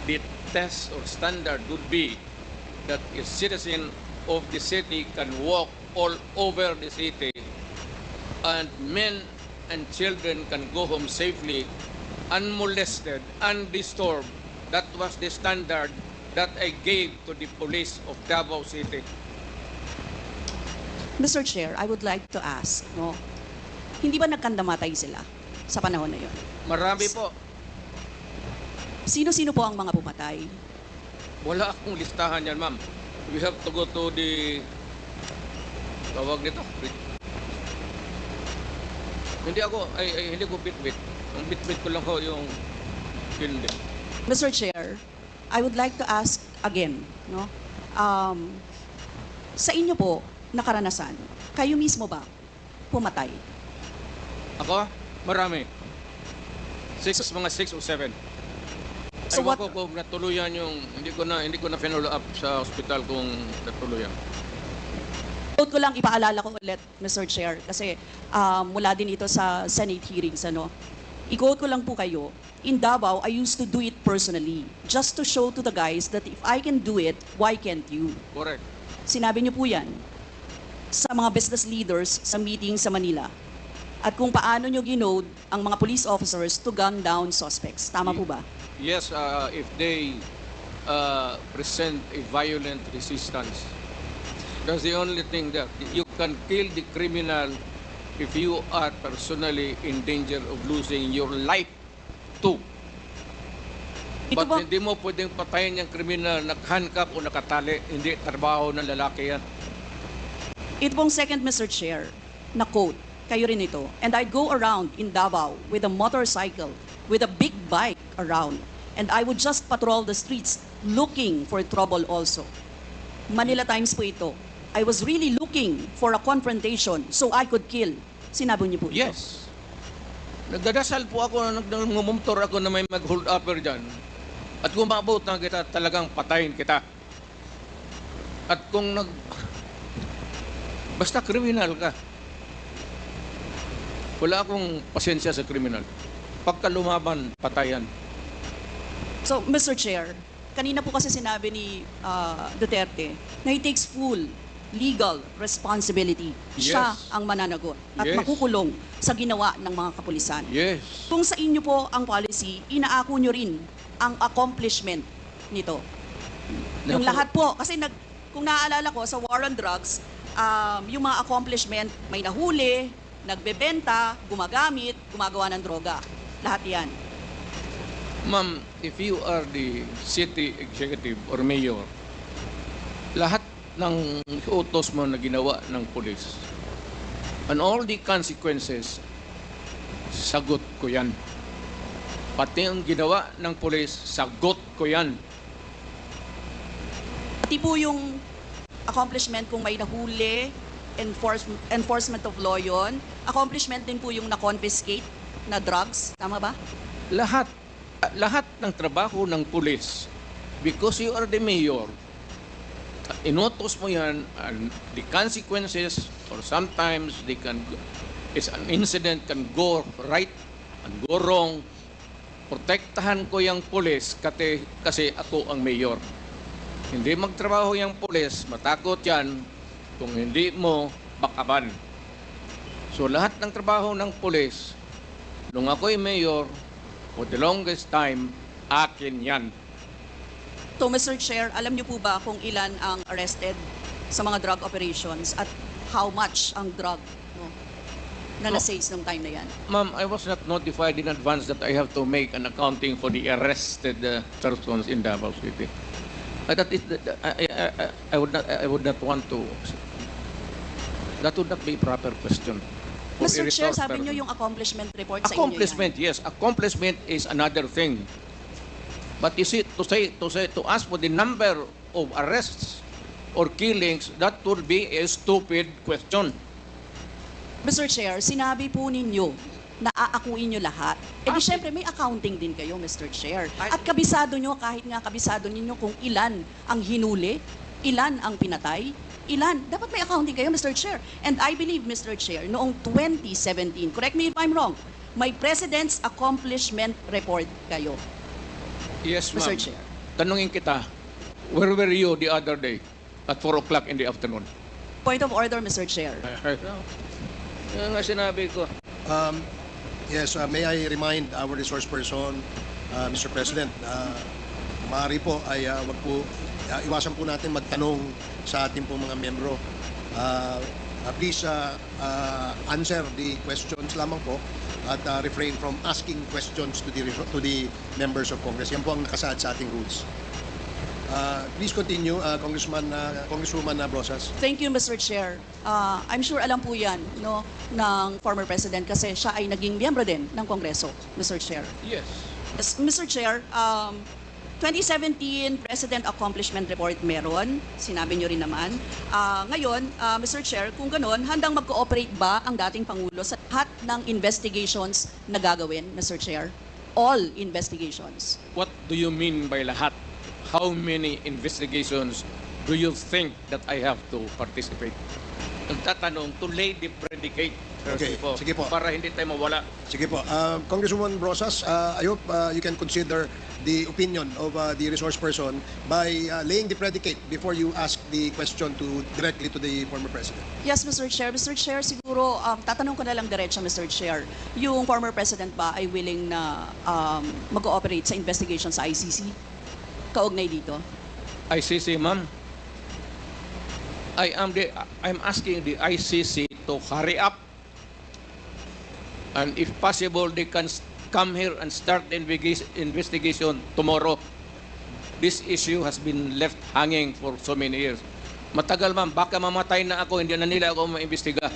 the test or standard would be that a citizen of the city can walk all over the city and men and children can go home safely, unmolested, undisturbed. That was the standard that I gave to the police of Davao City. Mr. Chair, I would like to ask, no? Hindi ba nagkandamatay sila sa panahon na yun? Marami po. Sino-sino po ang mga pumatay? Wala akong listahan yan, ma'am. We have to go to the... Tawag nito. Hindi ko bit-bit. Ang bit-bit ko lang ko yung... Hindi. Mr. Chair, I would like to ask again, no? Sa inyo po, na karanasan, kayo mismo ba pumatay? Ako? Marami. Mga 6 o 7. So Ewan what- ko kung natuluyan yung, hindi ko na follow up sa hospital kung natuluyan. Quote ko lang, ipaalala ko ulit, Mr. Chair, kasi mula din ito sa Senate hearings, ano. I-quote ko lang po kayo, in Davao, I used to do it personally, just to show to the guys that if I can do it, why can't you? Correct. Sinabi niyo po yan sa mga business leaders sa meeting sa Manila. At kung paano niyo ginode ang mga police officers to gun down suspects. Tama po ba? Yes, if they present a violent resistance. That's the only thing that you can kill the criminal if you are personally in danger of losing your life too. Ito But ba- hindi mo pwedeng patayin yung criminal nakahandcuff o nakatali. Hindi trabaho ng lalaki yan. Ito pong second, Mr. Chair, na quote, kayo rin ito. And I'd go around in Davao with a motorcycle, with a big bike around, and I would just patrol the streets looking for trouble also. Manila Times po ito. I was really looking for a confrontation so I could kill. Sinabi niyo po ito. Yes. Nagdadasal po ako, nagmumotor ako na may mag-hold upper dyan. At kung maabot na kita, talagang patayin kita. At kung basta kriminal ka. Wala akong pasensya sa kriminal. Pagka lumaban, patayan. So, Mr. Chair, kanina po kasi sinabi ni Duterte na he takes full legal responsibility. Siya Yes. ang mananagot at Yes. makukulong sa ginawa ng mga kapulisan. Yes. Kung sa inyo po ang policy, inaako nyo rin ang accomplishment nito. Yung Naku. lahat po, kasi kung naaalala ko, sa war on drugs, yung mga accomplishment, may nahuli, nagbebenta, gumagamit, gumagawa ng droga. Lahat yan. Ma'am, if you are the city executive or mayor, lahat ng utos mo na ginawa ng pulis, and all the consequences, sagot ko yan. Pati ang ginawa ng pulis, sagot ko yan. Pati po yung accomplishment kung may nahuli, enforcement of law yun. Accomplishment din po yung na-confiscate na drugs. Tama ba? Lahat ng trabaho ng pulis, because you are the mayor, inutos mo yan, and the consequences, or sometimes an incident can go right and go wrong. Protektahan ko yung pulis kasi ako ang mayor. Hindi magtrabaho yung pulis, matakot yan kung hindi mo bakaban. So lahat ng trabaho ng pulis, nung ako'y mayor, for the longest time, akin yan. So, Mr. Chair, alam niyo po ba kung ilan ang arrested sa mga drug operations at how much ang drug na na-seize nung time na yan? Ma'am, I was not notified in advance that I have to make an accounting for the arrested persons in Davao City. That is, I would not want to. That would not be a proper question. For a Mr. Chair, resource sabi person. niyo yung accomplishment report sa inyo yan. Accomplishment, yes. Accomplishment is another thing. But you see, to ask for the number of arrests or killings, that would be a stupid question. Mr. Chair, sinabi po ninyo na aakuin nyo lahat. Eh di syempre may accounting din kayo, Mr. Chair. At kabisado nyo, kahit nga kabisado ninyo kung ilan ang hinuli, ilan ang pinatay, ilan. Dapat may accounting kayo, Mr. Chair. And I believe, Mr. Chair, noong 2017, correct me if I'm wrong, may President's Accomplishment Report kayo. Yes, ma'am. Mr. Chair. Tanungin kita, where were you the other day at 4 o'clock in the afternoon? Point of order, Mr. Chair. Yan nga sinabi ko. Yes, may I remind our resource person, Mr. President, maaari po ay wag po, iwasan po natin magtanong sa ating po mga membro. Please answer the questions lamang po at refrain from asking questions to the members of Congress. Yan po ang nakasaad sa ating rules. Please continue, Congresswoman Brosas. Thank you, Mr. Chair. I'm sure alam po yan no, ng former President kasi siya ay naging miyembro din ng Kongreso, Mr. Chair. Yes. Yes, Mr. Chair, 2017 President Accomplishment Report meron, sinabi nyo rin naman. Ngayon, Mr. Chair, kung ganon, handang mag-cooperate ba ang dating Pangulo sa lahat ng investigations na gagawin, Mr. Chair? All investigations. What do you mean by lahat? How many investigations do you think that I have to participate? Nagtatanong to lay the predicate. Okay, sige po. Para hindi tayo mawala. Sige po. Congresswoman Brosas, I hope you can consider the opinion of the resource person by laying the predicate before you ask the question directly to the former president. Yes, Mr. Chair. Mr. Chair, siguro, tatanong ko na lang diretso, Mr. Chair. Yung former president ba ay willing na mag-cooperate sa investigation sa ICC? Kaugnay dito? ICC, ma'am. I'm asking the ICC to hurry up. And if possible, they can come here and start the investigation tomorrow. This issue has been left hanging for so many years. Matagal, ma'am. Baka mamatay na ako, hindi na nila ako maimbestiga.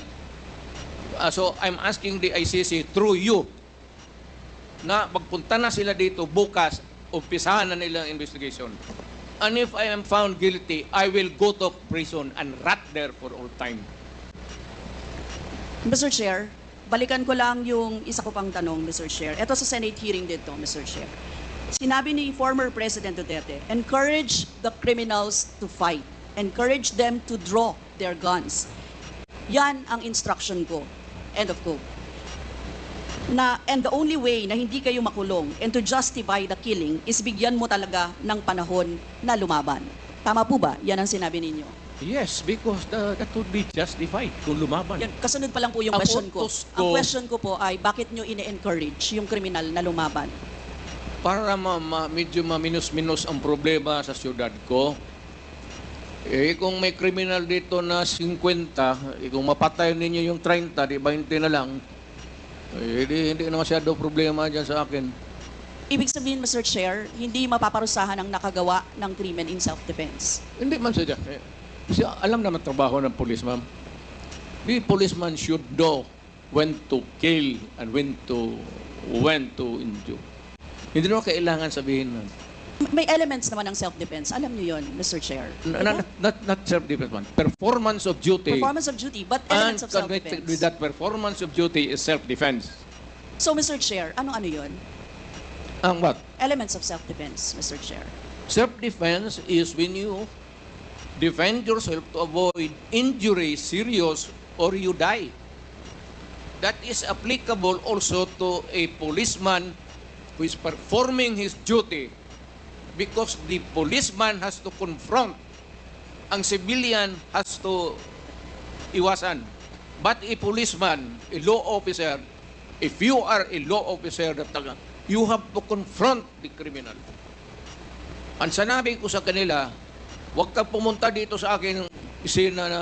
So I'm asking the ICC through you na magpunta na sila dito bukas, umpisahan na nila ang investigation. And if I am found guilty, I will go to prison and rot there for all time. Mr. Chair, balikan ko lang yung isa ko pang tanong, Mr. Chair. Ito sa Senate hearing dito, Mr. Chair. Sinabi ni former President Duterte, encourage the criminals to fight. Encourage them to draw their guns. Yan ang instruction ko. End of quote. And the only way na hindi kayo makulong and to justify the killing is bigyan mo talaga ng panahon na lumaban. Tama po ba? Yan ang sinabi ninyo. Yes, because that would be justified kung lumaban. Yan, kasunod pa lang po yung Ang question ko. utos ko- Ang question ko po ay bakit nyo ine-encourage yung kriminal na lumaban? Para medyo maminus-minus ang problema sa syudad ko. Kung may kriminal dito na 50, kung mapatay ninyo yung 30, di 20 na lang, hindi na masyado problema dyan sa akin. Ibig sabihin, Mr. Chair, hindi mapaparusahan ang nakagawa ng krimen in self-defense. Hindi man siya. Kasi alam naman trabaho ng police, ma'am. The policeman should know when to kill and when to injure. Hindi naman kailangan sabihin, ma'am. May elements naman ng self-defense. Alam niyo yon, Mr. Chair. Not self-defense, man. Performance of duty. Performance of duty, but And elements of connected self-defense. with that performance of duty is self-defense. So, Mr. Chair, ano yon? Ang what? Elements of self-defense, Mr. Chair. Self-defense is when you defend yourself to avoid injury, serious, or you die. That is applicable also to a policeman who is performing his duty because the policeman has to confront, ang civilian has to iwasan. But a policeman, a law officer, if you are a law officer, you have to confront the criminal. Ang sanabi ko sa kanila, huwag kang pumunta dito sa akin isina na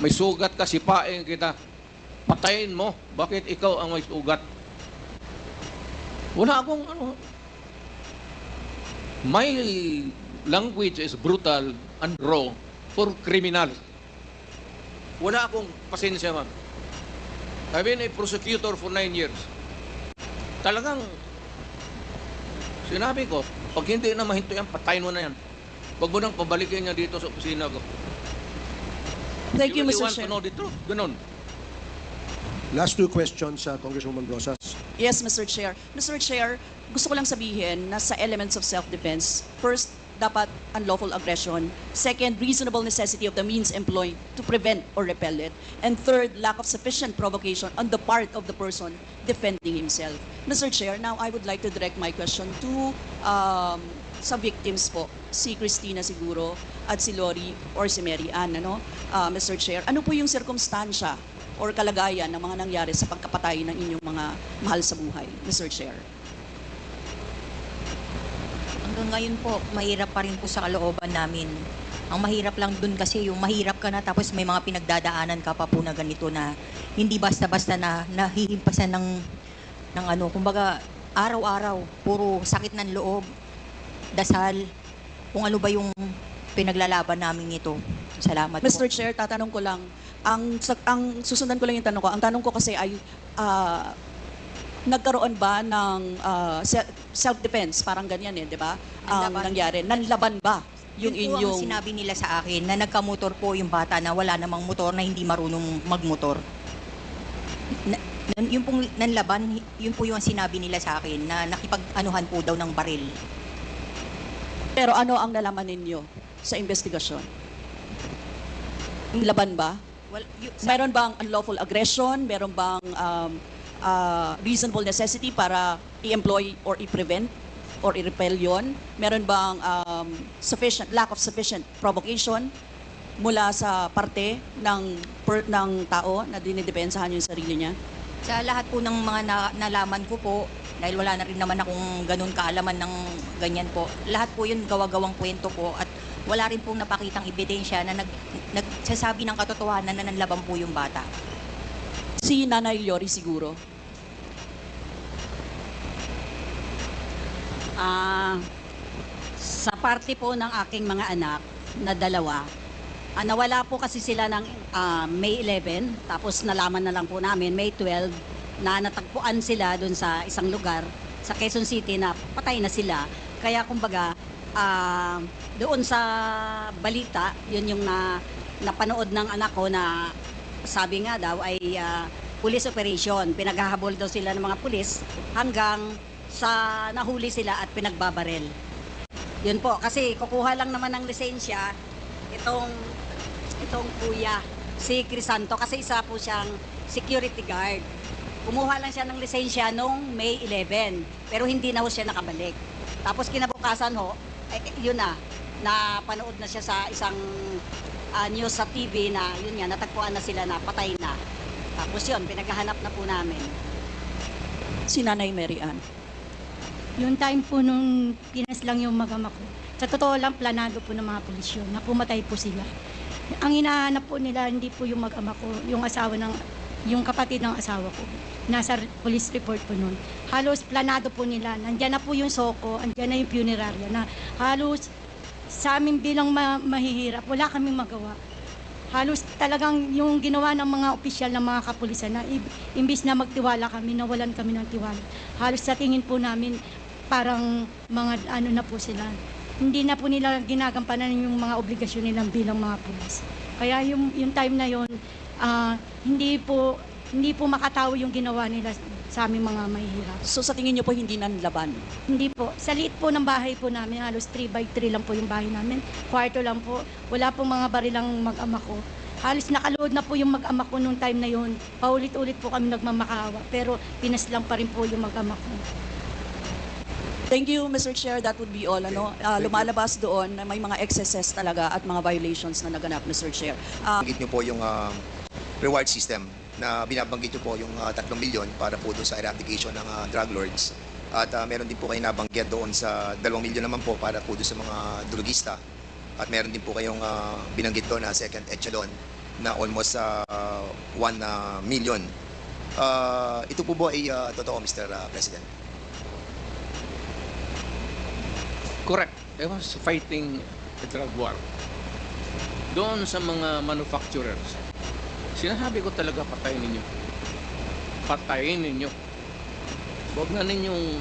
may sugat ka, sipain kita, patayin mo. Bakit ikaw ang may sugat? Wala akong ano. My language is brutal and raw for criminal. Wala akong pasensya, ma'am. I've been a prosecutor for 9 years. Talagang sinabi ko, pag hindi na mahinto yan, patayin mo na yan. Huwag mo nang pabalikin niya dito sa opisina ko. Thank you, really Mr. want Chair. to know the truth. Ganon. Last two questions, Congresswoman Brosas. Yes, Mr. Chair. Mr. Chair, gusto ko lang sabihin na sa elements of self-defense, first, dapat unlawful aggression. Second, reasonable necessity of the means employed to prevent or repel it. And third, lack of sufficient provocation on the part of the person defending himself. Mr. Chair, now I would like to direct my question to sa victims po, si Christina siguro at si Lori or si Mary Ann, ano? Mr. Chair, ano po yung sirkumstansya or kalagayan ng mga nangyari sa pagkapatay ng inyong mga mahal sa buhay, Mr. Chair? Hanggang ngayon po, mahirap pa rin po sa kalooban namin. Ang mahirap lang dun kasi yung mahirap ka na tapos may mga pinagdadaanan ka pa po na ganito na hindi basta-basta na nahihimpasan ng ano, kumbaga araw-araw, puro sakit ng loob, dasal, kung ano ba yung pinaglalaban namin ito. Salamat po. Mr. Chair, tatanong ko lang, ang susundan ko lang yung tanong ko. Ang tanong ko kasi ay, nagkaroon ba ng self-defense? Parang ganyan di ba? Ang Nanlaban. nangyari. Nanlaban ba yung Yun po inyong... ang sinabi nila sa akin na nagkamotor po yung bata na wala namang motor, na hindi marunong magmotor. Yung pong nanlaban, yun po yung sinabi nila sa akin na nakipag-anuhan po daw ng baril. Pero ano ang nalaman ninyo sa investigasyon? Laban ba? Well, Meron bang unlawful aggression? Meron bang reasonable necessity para i-employ or i-prevent or i-repel yun? Meron bang lack of sufficient provocation mula sa parte ng tao na dinidepensahan yung sarili niya? Sa lahat po ng mga nalaman ko po, dahil wala na rin naman akong ganun kaalaman ng ganyan po, lahat po yun gawa-gawang kwento po at wala rin pong napakitang ebidensya na nagsasabi ng katotohanan na nanlaban po yung bata. Si Nanay Yori siguro. Sa parte po ng aking mga anak na dalawa, nawala po kasi sila ng May 11, tapos nalaman na lang po namin May 12 na natagpuan sila doon sa isang lugar sa Quezon City na patay na sila. Kaya kumbaga, doon sa balita, yun yung napanood ng anak ko na sabi nga daw ay police operation. Pinaghahabol daw sila ng mga pulis hanggang sa nahuli sila at pinagbabarel. Yun po, kasi kukuha lang naman ng lisensya itong kuya, si Crisanto, kasi isa po siyang security guard. Kumuha lang siya ng lisensya noong May 11, pero hindi na ho siya nakabalik. Tapos kinabukasan ho, yun na panood na siya sa isang news sa TV na yun nga, natagpuan na sila na patay na. Tapos yun, pinaghahanap na po namin. Si Nanay Mary Ann. Yung time po nung pinas lang yung mag-ama ko, sa totoo lang, planado po ng mga pulis yun, na pumatay po sila. Ang hinahanap po nila, hindi po yung mag-ama ko, yung kapatid ng asawa ko. Nasa police report po nun. Halos planado po nila. Nandyan na po yung soko, andyan na yung funeraria na halos sa amin bilang mahihirap, wala kaming magawa. Halos talagang yung ginawa ng mga opisyal ng mga kapulisan na imbis na magtiwala kami, nawalan kami ng tiwala. Halos sa tingin po namin, parang mga na po sila. Hindi na po nila ginagampanan yung mga obligasyon nilang bilang mga pulis. Kaya yung time na yon, hindi po makatawo yung ginawa nila sa aming mga mahihirap. So sa tingin niyo po hindi nanlaban? Hindi po. Sa liit po ng bahay po namin, halos 3x3 lang po yung bahay namin. Kwarto lang po. Wala pong mga barilang mag-ama ko. Halos nakalood na po yung mag-ama ko nung time na yon. Paulit-ulit po kami nagmamakawa. Pero pinaslang pa rin po yung mag-ama ko. Thank you, Mr. Chair. That would be all. Lumalabas doon na may mga excesses talaga at mga violations na naganap, Mr. Chair. Banggit niyo po yung reward system na binabanggit niyo po yung 3 milyon para po doon sa eradication ng drug lords. At meron din po kayo nabanggit doon sa 2 milyon naman po para po doon sa mga drugista. At meron din po kayong binanggit doon na second echelon na almost 1 million. Ito po ba ay totoo, Mr. President? Correct. I was fighting a drug war. Doon sa mga manufacturers, sinasabi ko talaga patayin ninyo. Patayin ninyo. Huwag na ninyong,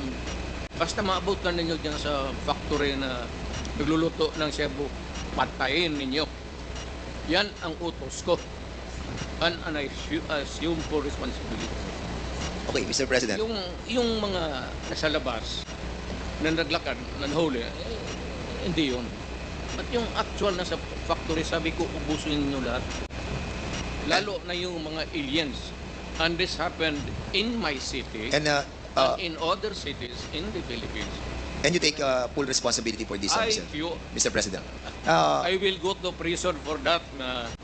basta maabot na ninyo dyan sa factory na nagluluto ng Cebu, patayin ninyo. Yan ang utos ko. And I assume for responsibility. Okay, Mr. President. Yung mga nasa labas, na naglakad, nanhuli, hindi yun. At yung actual nasa factory, sabi ko, ubusin nyo lahat. Lalo na yung mga aliens. And this happened in my city and in other cities in the Philippines. And you take full responsibility for this, Mr. President. I will go to prison for that,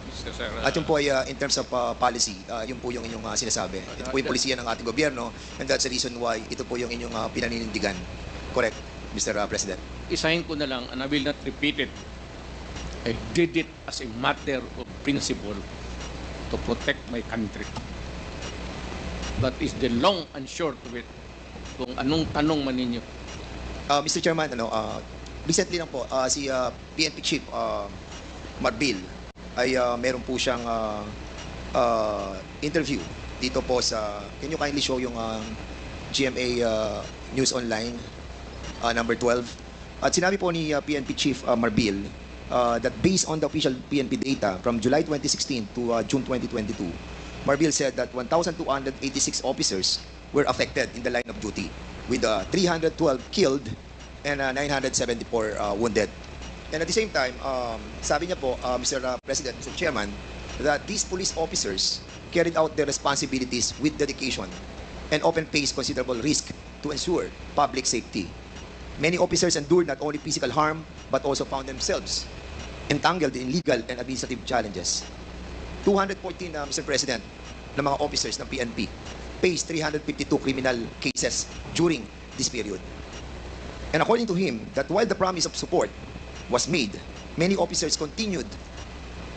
Mr. Sir. At yung po ay, in terms of policy, yun po yung inyong sinasabi. Ito po yung polisiya ng ating gobyerno, and that's the reason why ito po yung inyong pinaninindigan. Correct, Mr. President. Isahin ko na lang, and I will not repeat it. I did it as a matter of principle to protect my country. That is the long and short of it. Kung anong tanong man ninyo. Mr. Chairman, recently lang po, si PNP Chief Marbil ay meron po siyang interview dito po sa, can you kindly show yung GMA News Online, number 12. At sinabi po ni PNP Chief Marbil that based on the official PNP data from July 2016 to June 2022, Marbil said that 1,286 officers were affected in the line of duty, with 312 killed and 974 wounded. And at the same time, sabi niya po, Mr. President, Mr. Chairman, that these police officers carried out their responsibilities with dedication and often faced considerable risk to ensure public safety. Many officers endured not only physical harm, but also found themselves entangled in legal and administrative challenges. 214, Mr. President, ng mga officers ng PNP faced 352 criminal cases during this period. And according to him, that while the promise of support was made, many officers continued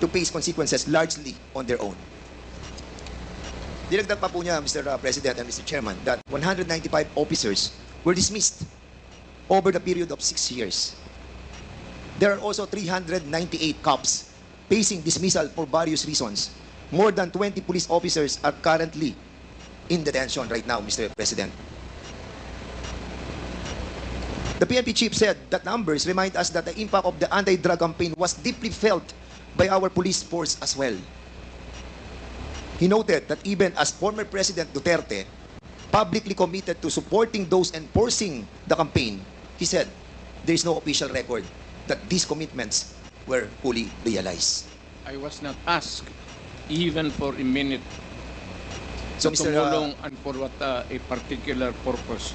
to face consequences largely on their own. Dinagdag pa po niya, Mr. President and Mr. Chairman, that 195 officers were dismissed over the period of 6 years. There are also 398 cops facing dismissal for various reasons. More than 20 police officers are currently in detention right now, Mr. President. The PNP chief said that numbers remind us that the impact of the anti-drug campaign was deeply felt by our police force as well. He noted that even as former President Duterte publicly committed to supporting those enforcing the campaign, he said there is no official record that these commitments were fully realized. I was not asked even for a minute So, to Mr. tumulong and for what a particular purpose.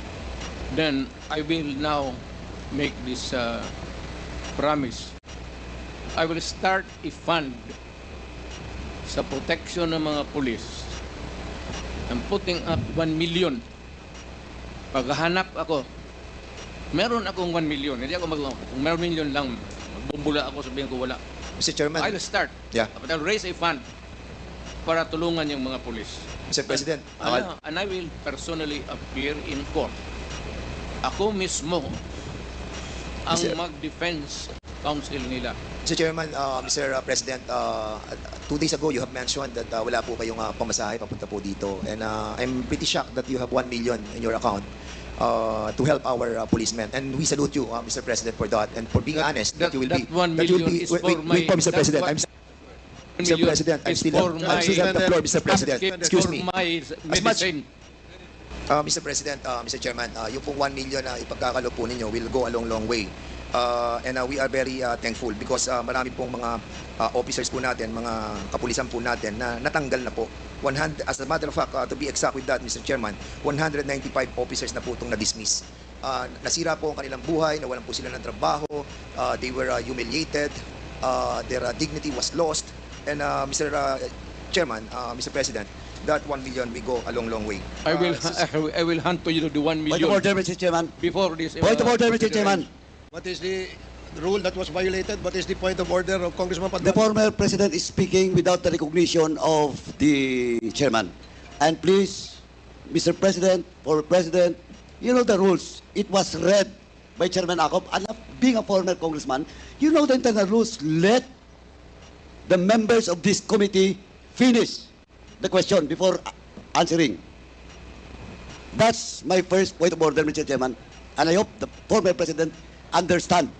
Then I will now make this promise. I will start a fund sa protection ng mga pulis. I'm putting up 1 million. Paghahanap ako, meron akong 1 million. Hindi ako kung meron million lang, magbubula ako, sabihin ko wala. Mr. Chairman. I'll start. Yeah. But I'll raise a fund para tulungan yung mga pulis. Mr. President. And I will personally appear in court. Ako mismo ang mag-defense counsel nila. Mr. Chairman, Mr. President, 2 days ago you have mentioned that wala po kayong pamasahe papunta po dito. And I'm pretty shocked that you have 1 million in your account to help our policemen. And we salute you, Mr. President, for that. And for being honest, that you will be... That 1 million is for my... Wait po, Mr. President. Mr. President, I'm still on the floor, Mr. President. Excuse me. Mr. President, Mr. Chairman, yung pong 1 million na ipagkakalo po ninyo will go a long way. And we are very thankful because marami pong mga officers po natin, mga kapulisan po natin na natanggal na po. As a matter of fact, to be exact with that, Mr. Chairman, 195 officers na po itong na-dismiss. Nasira po ang kanilang buhay, nawalan po sila ng trabaho, they were humiliated, their dignity was lost. And Mr. Chairman, Mr. President, that 1 million will go a long way. I will hand to you the 1 million. Point of order, Mr. Chairman. Before this. Point of order, Mr. Chairman. What is the rule that was violated? What is the point of order of Congressman The Paduano? former president is speaking without the recognition of the chairman. And please, Mr. President, former president, you know the rules. It was read by Chairman Acop. And being a former congressman, you know the internal rules. Let the members of this committee finish the question before answering. That's my first point of order, Mr. Chairman. And I hope the former president understand.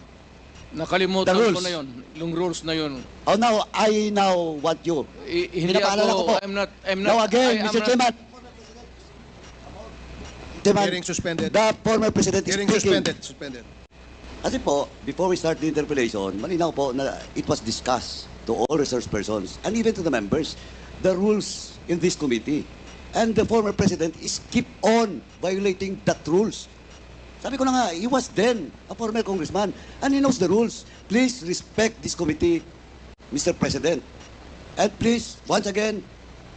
Nakalimutan The rules. ko na yun. Yung rules na yun. Oh, now, I now want you. Hindi Pinapaalala ko ako, po. I'm not, Now again, I am Mr. not- Chairman. Chairman, Hearing suspended. the former president is Hearing speaking. suspended. Kasi po, before we start the interpellation, malinaw po na it was discussed to all resource persons and even to the members, the rules in this committee. And the former president is keep on violating that rules. Sabi ko na nga, he was then a former congressman and he knows the rules. Please respect this committee, Mr. President. And please, once again,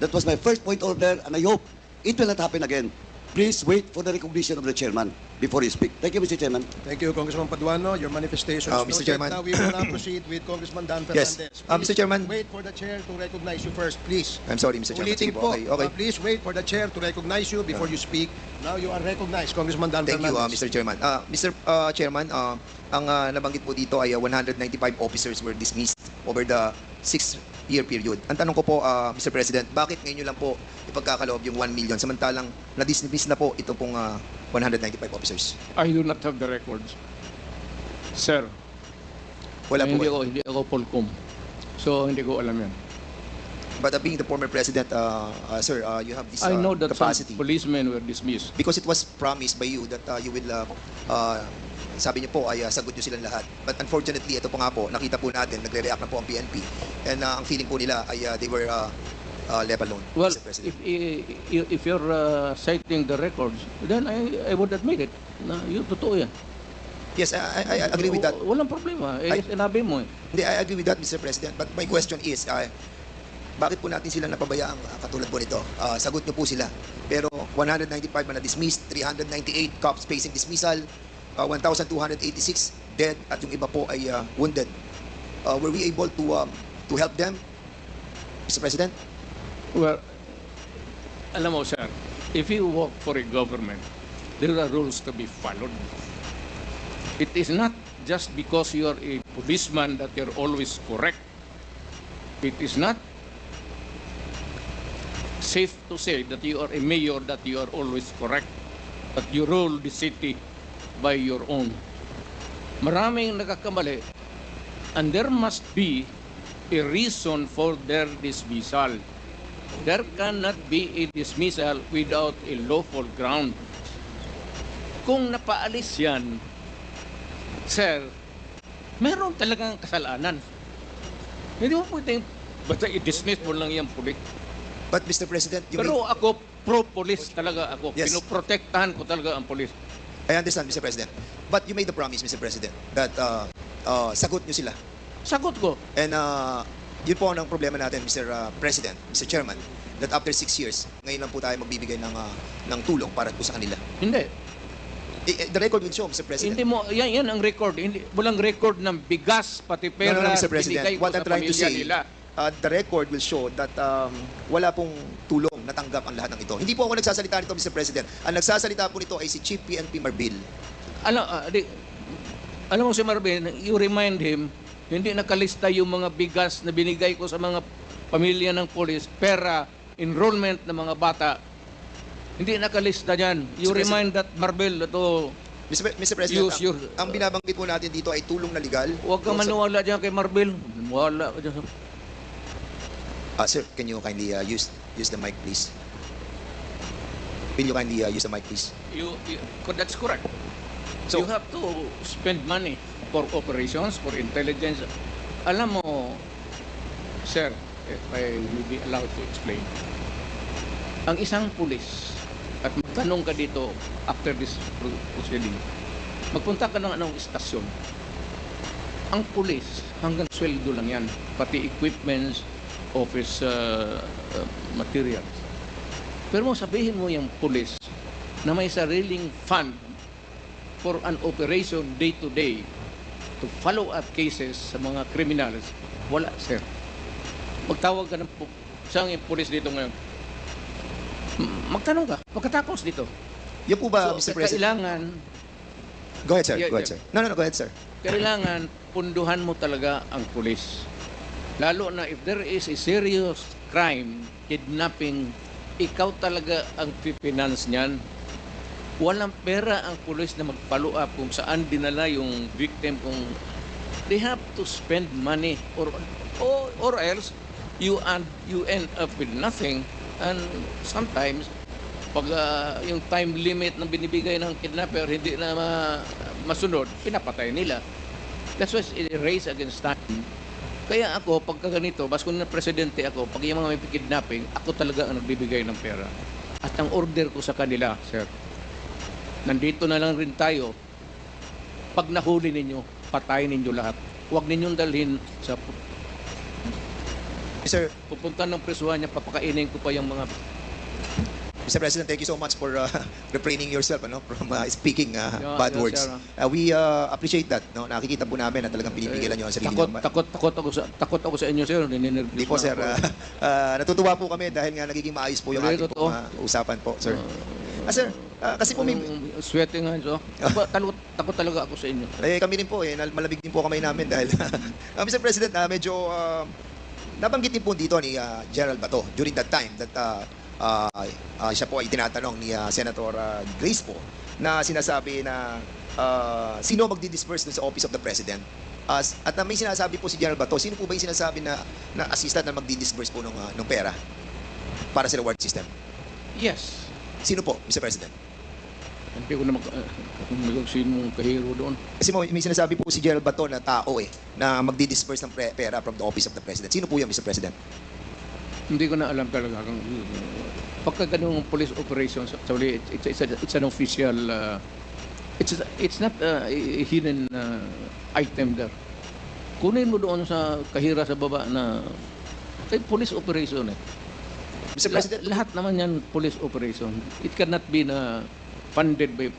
that was my first point order and I hope it will not happen again. Please wait for the recognition of the chairman before you speak. Thank you, Mr. Chairman. Thank you, Congressman Paduano. Your manifestations. Mr. Chairman. Now we will now proceed with Congressman Dan Yes. Fernandez. Mr. Chairman. Wait for the chair to recognize you first, please. I'm sorry, Mr. Chairman. Ulitin Sige po. Okay. Please wait for the chair to recognize you before you speak. Now you are recognized, Congressman Dan Thank you, Fernandez. Mr. Chairman. Mr. Chairman, ang nabanggit po dito ay 195 officers were dismissed over the 6 year period. Ang tanong ko po, Mr. President, bakit ngayon nyo lang po ipagkakaloob yung 1 million samantalang na-dismiss na po ito pong 195 officers? I do not have the records. Sir, Wala po. hindi ako Polcom. So, hindi ko alam yan. But being the former president, sir, you have this I know that capacity. some policemen were dismissed. Because it was promised by you that you will, sabi niyo po ay sagot niyo silang lahat. But unfortunately, ito po nga po, nakita po natin, nagre-react na po ang PNP. And ang feeling po nila ay they were left alone, Well, Mr. President. if you're citing the records, then I would admit it. Na yun, totoo yan. Yes, I agree with that. Walang problema. Sinabi mo eh. Hindi, I agree with that, Mr. President. But my question is, bakit po natin sila napabayaan katulad po nito? Sagot niyo po sila. Pero 195 na dismissed, 398 cops facing dismissal, 1,286 dead, at yung iba po ay wounded. Were we able to help them, Mr. President? Well, alam mo, sir, if you work for a government, there are rules to be followed. It is not just because you are a policeman that you're always correct. It is not safe to say that you are a mayor that you are always correct, but you rule the city by your own. Maraming nagkakamali, and there must be a reason for their dismissal. There cannot be a dismissal without a lawful ground. Kung napaalis yan, sir, meron talagang kasalanan. Hindi mo pwedeng basta i-dismiss mo lang yung pulis. But Mr. President, Pero ako, pro-police talaga ako. Yes. Pinoprotektahan ko talaga ang pulis. I understand, Mr. President. But you made the promise, Mr. President, that sagot niyo sila. Sagot ko. And yun po ang problema natin, Mr. President, Mr. Chairman, that after 6 years, ngayon lang po tayo magbibigay ng tulong para po sa kanila. Hindi. The record will show, Mr. President. Hindi mo, yan ang record. Hindi, walang record ng bigas, pati pera, No, Mr. President. binigay ko What sa I'm trying to pamilya say, nila. the record will show that wala pong tulong natanggap ang lahat ng ito. Hindi po ako nagsasalita nito, Mr. President. Ang nagsasalita po nito ay si Chief PNP Marbil. Alam mo si Marvin, you remind him, hindi nakalista yung mga bigas na binigay ko sa mga pamilya ng polis, pera, enrollment ng mga bata. Hindi nakalista dyan. You Mr. remind that Marbil to Mr. President, use your... ang binabanggit po natin dito ay tulong na legal. Huwag kang maniwala dyan kay Marbil. Wala ka dyan. Sir, can you kindly use the mic, please? Will you kindly use the mic, please? That's correct. So, you have to spend money for operations, for intelligence. Alam mo, sir, if I will be allowed to explain, ang isang pulis, at magtanong ka dito after this proceeding, magpunta ka ng anong istasyon. Ang pulis, hanggang sweldo lang yan, pati equipments, office materials. Pero mo sabihin mo yung pulis na may sariling fund for an operation day-to-day to follow up cases sa mga criminals, wala, sir. Magtawag ka ng saan yung pulis dito ngayon. Magtanong ka, pagkatapos dito. Yan po ba, Mr. President? Kailangan... Go ahead, sir. Go ahead, sir. No, go ahead, sir. Kailangan punduhan mo talaga ang pulis. Lalo na if there is a serious crime, kidnapping, ikaw talaga ang pipinance niyan. Walang pera ang pulis na mag-follow up kung saan dinala yung victim. Kung they have to spend money or else you end up with nothing. And sometimes pag yung time limit na binibigay ng kidnapper hindi na masunod, pinapatay nila. That's why it's a race against time. Kaya ako, pagka ganito, bas kung na presidente ako, pag yung mga may kidnapping, ako talaga ang nagbibigay ng pera. At ang order ko sa kanila, sir, nandito na lang rin tayo. Pag nahuli ninyo, patayin ninyo lahat. Huwag ninyong dalhin sa... Sir, pupunta ng presuhan niya, papakainin ko pa yung mga... Mr. President, thank you so much for refraining yourself from speaking bad words. Sir. We appreciate that. No? Nakikita po namin na talagang pinipigilan nyo ang sarili nyo. Takot ako sa inyo, sir. Hindi po, sir. Natutuwa po kami dahil nga nagiging maayos po yung ating usapan po, sir. Sir, kasi po may... Sweating hands, oh. Takot talaga ako sa inyo. Kami rin po, malamig din po kamay namin dahil... Mr. President, medyo nabanggit din po dito ni General Bato during that time that siya po ay tinatanong ni Senator Grace po na sinasabi na sino magdi-disperse dun sa Office of the President. At may sinasabi po si General Bato, sino po ba yung sinasabi na assistant na magdi-disperse po ng pera para sa reward system? Yes. Sino po, Mr. President? Hindi ko na sinong kahiro doon. Kasi may sinasabi po si General Bato na tao na magdi-disperse ng pera from the Office of the President. Sino po yan, Mr. President? Hindi ko na alam talaga. Pagka ganung police operations, actually, it's an official, it's not a hidden item there. Kunin mo doon sa kahira sa baba na police operation Mr. President, lahat naman yan police operation. It cannot be funded by,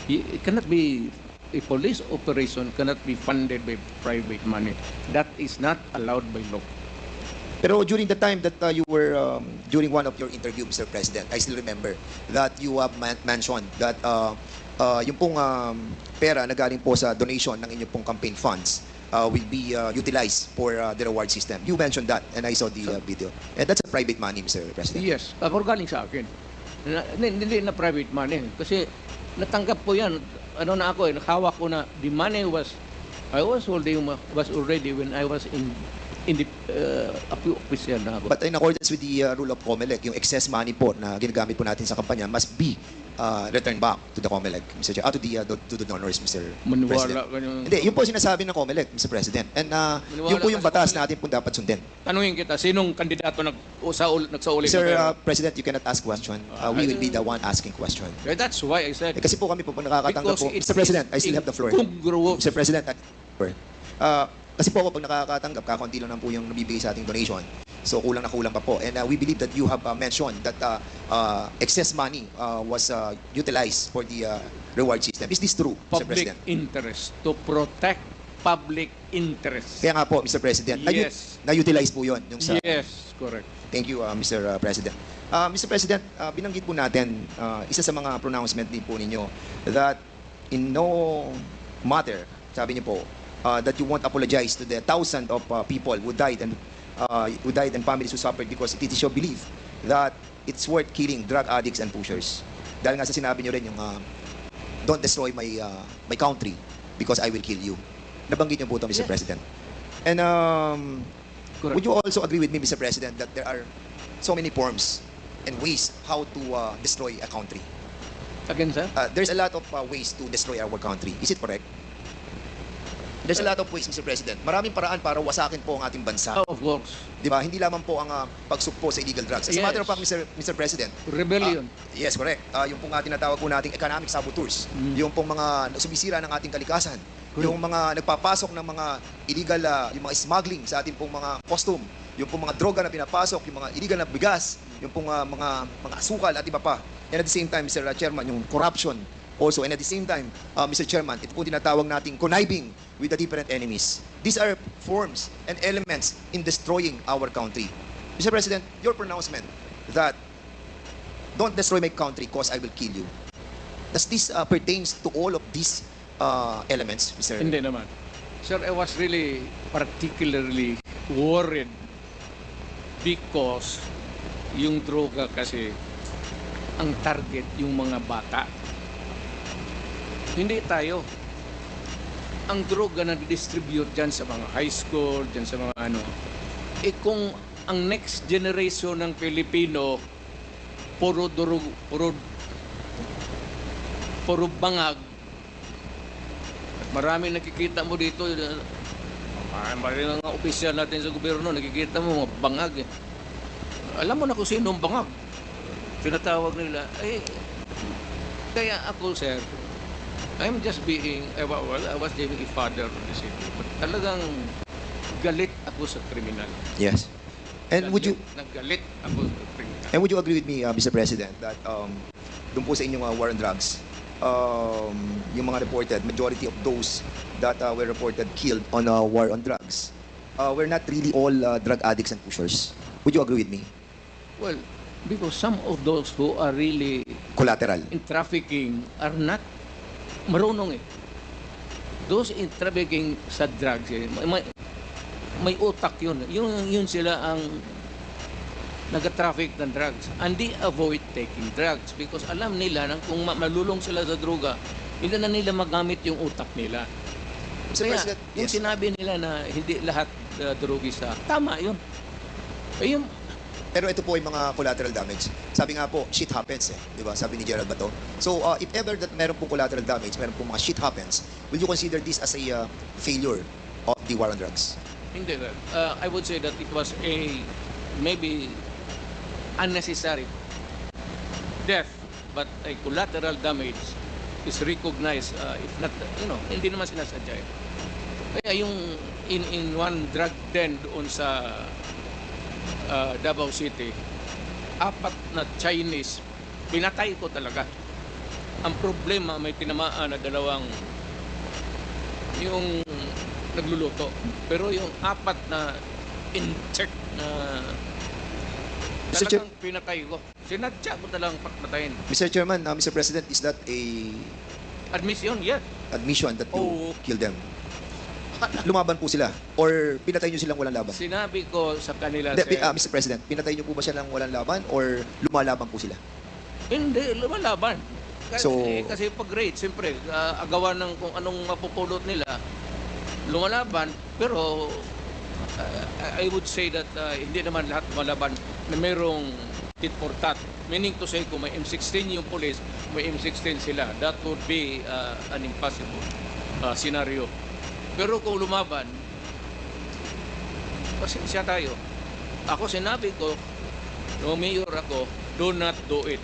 it cannot be, a police operation cannot be funded by private money. That is not allowed by law. pero during the time that you were, during one of your interview, Mr. President, I still remember that you have mentioned that yung pong pera na galing po sa donation ng inyong pong campaign funds will be utilized for the reward system. You mentioned that, and I saw the video. And that's a private money, Mr. President. Yes, pero galing sa akin. Hindi na private money. Kasi natanggap ko yan. Ano na ako, nakahawak ko na the money was already when I was in the official na ako. But in accordance with the rule of COMELEC, yung excess money po na ginagamit po natin sa kampanya must be returned back to the COMELEC, Mr. Chair, to the donors, Mr. Maniwala President. ka yung... Hindi, yun po sinasabi ng COMELEC, Mr. President. And yun po yung batas natin po dapat sundin. Tanungin kita, sinong kandidato nagsauli? Sir President, you cannot ask question. We will be the one asking question. That's why I said... Kasi po kami po nakakatanggap po. Because Mr. President, I still have the floor. Mr. President, kasi po ako pag nakakatanggap, kakaunti lang po yung nabibigay sa ating donation. So kulang na kulang pa po. And we believe that you have mentioned that excess money was utilized for the reward system. Is this true, Mr. Public President? interest. To protect public interest. Kaya nga po, Mr. President, Yes. na-utilize po yun. Yung sa, Yes, correct. Thank you, Mr. President. Mr. President, binanggit po natin, isa sa mga pronouncement din po ninyo, that in no matter, sabi niyo po, that you won't apologize to the thousands of people who died and families who suffered because it is your belief that it's worth killing drug addicts and pushers. Dahil nga sa sinabi niyo rin yung don't destroy my country because I will kill you. Nabanggit niyo po ito, Mr. President. And would you also agree with me, Mr. President, that there are so many forms and ways how to destroy a country? Again, sir? There's a lot of ways to destroy our country. Is it correct? There's a lot of ways, Mr. President. Maraming paraan para wasakin po ang ating bansa. Of course. Di ba? Hindi lamang po ang pagsugpo sa illegal drugs. As a matter of fact, Mr. President. Rebellion. Yes, correct. Yung pong tinatawag po nating economic saboteurs. Yung pong mga sumisira ng ating kalikasan. Yung mga nagpapasok ng mga illegal, yung mga smuggling sa ating pong mga costume. Yung pong mga droga na pinapasok, yung mga illegal na bigas, yung pong mga asukal at iba pa. And at the same time, Mr. Chairman, yung corruption also. And at the same time, Mr. Chairman, ito po tinatawag nating conniving with the different enemies. These are forms and elements in destroying our country. Mr. President, your pronouncement that don't destroy my country because I will kill you. Does this pertains to all of these elements, Mr. Hindi naman. Sir, I was really particularly worried because yung droga kasi ang target yung mga bata. Hindi tayo. Ang droga na distribute dyan sa mga high school, dyan sa mga ano, kung ang next generation ng Pilipino puro bangag, at marami nakikita mo dito, marami ng opisyal natin sa gobyerno, nakikita mo mga bangag. Alam mo na kung sino ang bangag. Tinatawag nila. Kaya ako, sir, I'm just being, I was being a father of the city. But talagang galit ako sa kriminal. Yes. And would you Naggalit ako sa kriminal. And would you agree with me, Mr. President, that doon po sa inyong war on drugs, yung mga reported, majority of those that were reported killed on war on drugs, were not really all drug addicts and pushers. Would you agree with me? Well, because some of those who are really Collateral. in trafficking are not marunong eh. Those in trafficking sa drugs, may utak yun. Yun sila ang nag-traffic ng drugs. And they avoid taking drugs because alam nila na kung malulong sila sa droga, hindi na nila magamit yung utak nila. Mr. Kaya, President, yung yes. sinabi nila na hindi lahat drugista, tama yun. Eh, yung Pero ito po yung mga collateral damage. Sabi nga po, shit happens eh. Di ba? Sabi ni Gerald Bato. So, if ever that meron po collateral damage, meron po mga shit happens, will you consider this as a failure of the war on drugs? Hindi. I would say that it was a maybe unnecessary death, but a collateral damage is recognized, if not, hindi naman sinasadya. Kaya yung in one drug den doon sa Davao City, 4 na Chinese, pinatay ko talaga. Ang problema, may tinamaan na 2 yung nagluluto. Pero yung 4 na in-check na talagang pinatay ko. Sinadya ko talagang patmatayin. Mr. Chairman, Mr. President, is that a Admission, yes. admission that you Oo. killed them? Lumaban po sila? Or pinatay nyo silang walang laban? Sinabi ko sa kanila, Hindi, sir, Mr. President, pinatay nyo po ba silang walang laban or lumalaban po sila? hindi, lumalaban. Kasi, So- kasi pag raid, siyempre, agawan ng kung anong mapupulot nila, lumalaban, pero I would say that hindi naman lahat lumalaban na mayroong tit for tat. Meaning to say, kung may M16 yung police, may M16 sila. That would be an impossible scenario. Pero kung lumaban, pasensya tayo. Ako sinabi ko, no mayor ako, do not do it.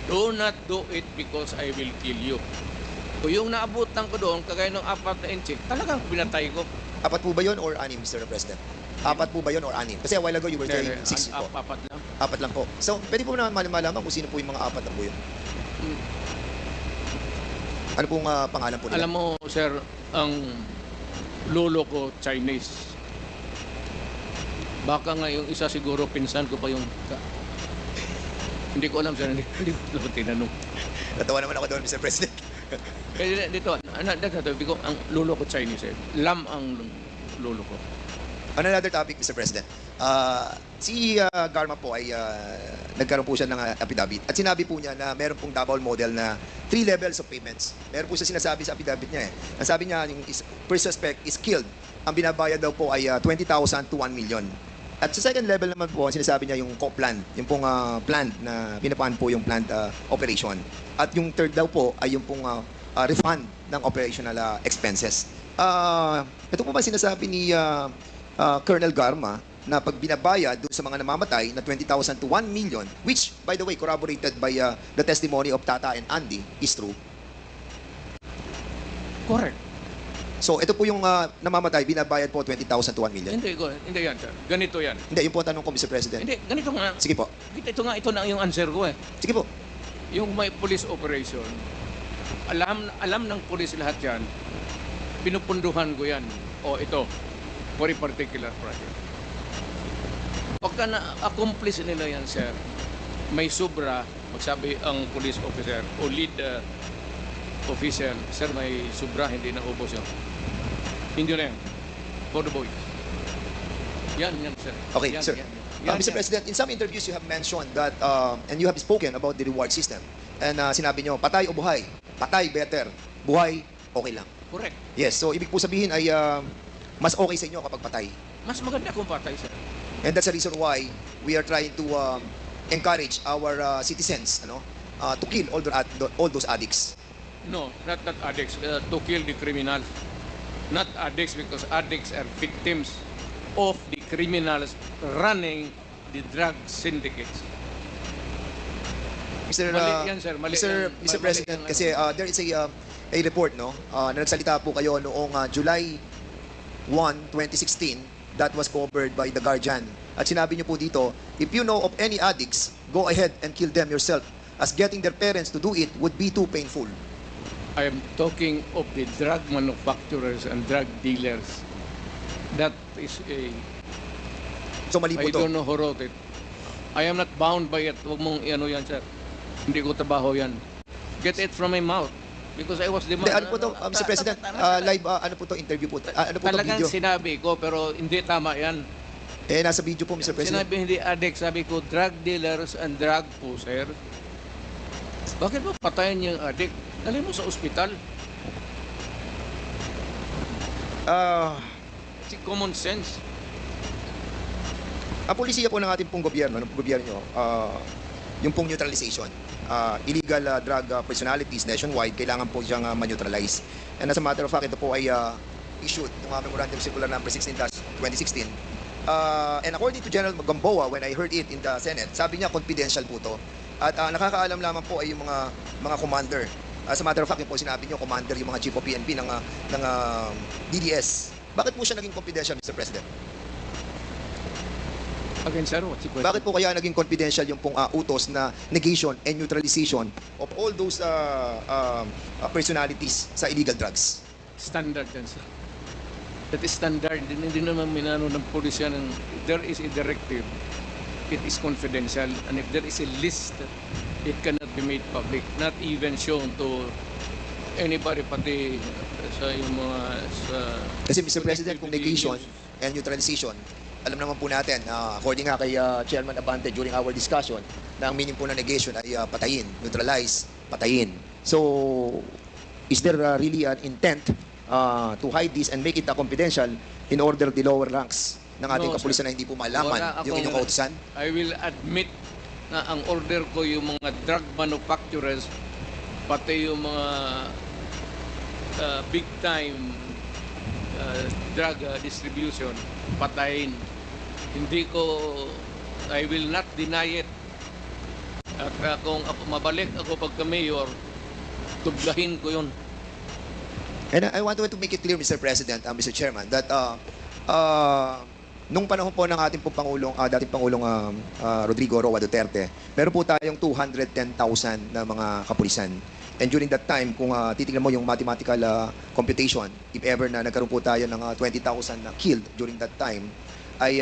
Do not do it because I will kill you. Kung yung naabutan ko doon, kagaya ng 4 na inchik, talagang pinatay ko. 4 po ba yun or 6, Mr. President? 4 po ba yun or 6? Kasi a while ago you were saying 6 po. 4 lang. 4 lang po. So, pwede po naman malaman kung sino po yung mga 4 na po yun. Ano pong pangalan po nila? Alam mo, sir, ang lolo ko Chinese. Baka nga yung isa siguro pinsan ko pa yung... Hindi ko alam, sir. Hindi ko tinanong. Natawa naman ako doon, Mr. President. Kaya dito, sabi ko, ang lolo ko Chinese. Lam ang lolo ko. On another topic, Mr. President, si Garma po ay nagkaroon po siya ng affidavit at sinabi po niya na meron pong double model na 3 levels of payments. Meron po siya sinasabi sa affidavit niya eh. Ang sabi niya, yung first suspect is killed. Ang binabayad daw po ay 20,000 to 1 million. At sa second level naman po, sinasabi niya yung co-plan, yung pong plant na pinapan po yung plant operation. At yung third daw po ay yung pong refund ng operational expenses. Ito po ba sinasabi ni Colonel Garma na pag binabayad doon sa mga namamatay na 20,000 to 1 million, which, by the way, corroborated by the testimony of Tata and Andy, is true? Correct. So, ito po yung namamatay, binabayad po 20,000 to 1 million? Hindi yan, sir. Ganito yan. Hindi, yung po tanong ko, Mr. President. Hindi, ganito nga. Sige po. Ito na yung answer ko eh. Sige po. Yung may police operation, alam ng police lahat yan, pinupunduhan ko yan. O ito, for a particular project. Pagka na-accomplish nila yan, sir, may sobra, magsabi ang police officer o lead official, sir, may sobra, hindi na ubos yun. Hindi na yan. For the boys. Yan, sir. Okay, yan, sir. Yan, Mr. President, in some interviews you have mentioned that, and you have spoken about the reward system. And sinabi nyo, patay o buhay? Patay, better. Buhay, okay lang. Correct. Yes, so ibig po sabihin ay mas okay sa inyo kapag patay. Mas maganda kung patay, sir. And that's the reason why we are trying to encourage our citizens to kill all those addicts. No, not addicts. To kill the criminals. Not addicts because addicts are victims of the criminals running the drug syndicates. Mr. Mali yan, sir. Mali yan. Mr. Mali President, yan, kasi there is a report na nagsalita po kayo noong July 1, 2016 that was covered by The Guardian. At sinabi niyo po dito, if you know of any addicts, go ahead and kill them yourself as getting their parents to do it would be too painful. I am talking of the drug manufacturers and drug dealers. That is a... So mali po I to. don't know who wrote it. I am not bound by it. Huwag mong ano yan, sir. Hindi ko trabaho yan. Get it from my mouth. Because I was the Hindi, man. ano po to, Mr. President, live, ano po to, interview po. Ano po to, Talagang video? sinabi ko, pero hindi tama yan. Eh, nasa video po, Mr. President. Sinabi hindi addict, sabi ko drug dealers and drug pusher. Bakit mo patayin yung addict? Dali mo sa ospital. It's common sense. Ang polisiya po ng ating pong gobyerno, yung pong neutralization, illegal drug personalities nationwide, kailangan po siyang ma-neutralize. And as a matter of fact, ito po ay issued ng Memorandum Circular Number 16/2016. And according to General Gamboa, when I heard it in the Senate, sabi niya confidential po to. At nakakaalam lamang po ay yung mga commander. As a matter of fact, yung po sinabi niyo, commander, yung mga chief of PNP ng DDS. Bakit po siya naging confidential, Mr. President? Again, sir, what's the question? Bakit po kaya naging confidential yung pong utos na negation and neutralization of all those personalities sa illegal drugs? Standard yan, sir. That is standard. Hindi naman minano ng pulisya ng there is a directive. It is confidential. And if there is a list, it cannot be made public. Not even shown to anybody, pati sa yung mga... Kasi Mr. President, kung negation and neutralization, alam naman po natin, according nga kay Chairman Abante during our discussion, na ang meaning po ng negation ay patayin, neutralize, patayin. So, is there really an intent to hide this and make it confidential in order the lower ranks ng ating kapulisan na hindi po malaman yung inyong kautusan? I will admit na ang order ko yung mga drug manufacturers, pati yung mga big time drug distribution, patayin. Hindi ko, I will not deny it. At kung mabalik ako pagka-mayor, tublahin ko yun. And I want to make it clear, Mr. President, Mr. Chairman, that nung panahon po ng ating pong Pangulong, dating Pangulong Rodrigo Roa Duterte, meron po tayong 210,000 na mga kapulisan. And during that time, kung titingnan mo yung mathematical computation, if ever na nagkaroon po tayo ng 20,000 na killed during that time, ay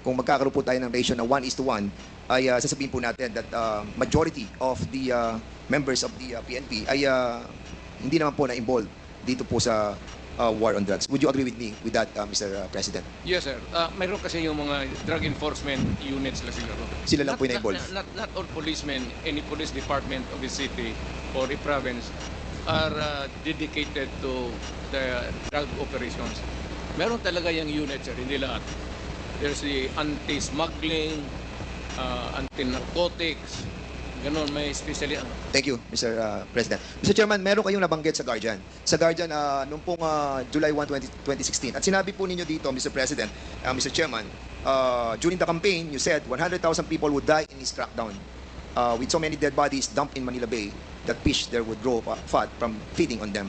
kung magkakaroon po tayo ng ratio na 1:1, ay sasabihin po natin that majority of the members of the PNP ay hindi naman po na-involved dito po sa war on drugs. Would you agree with me with that, Mr. President? Yes, sir. Mayroon kasi yung mga drug enforcement units na siguro. Sila lang po yung na-involved? Not all policemen, any police department of a city or a province are dedicated to the drug operations. Meron talaga yung unit, sir, hindi lahat. There's the anti-smuggling, anti-narcotics, ganun, may especially ano. Thank you, Mr. President. Mr. Chairman, meron kayong nabanggit sa Guardian. Sa Guardian, noong pong July 1, 2016. At sinabi po ninyo dito, Mr. President, Mr. Chairman, during the campaign, you said 100,000 people would die in this crackdown. With so many dead bodies dumped in Manila Bay, that fish there would grow fat from feeding on them.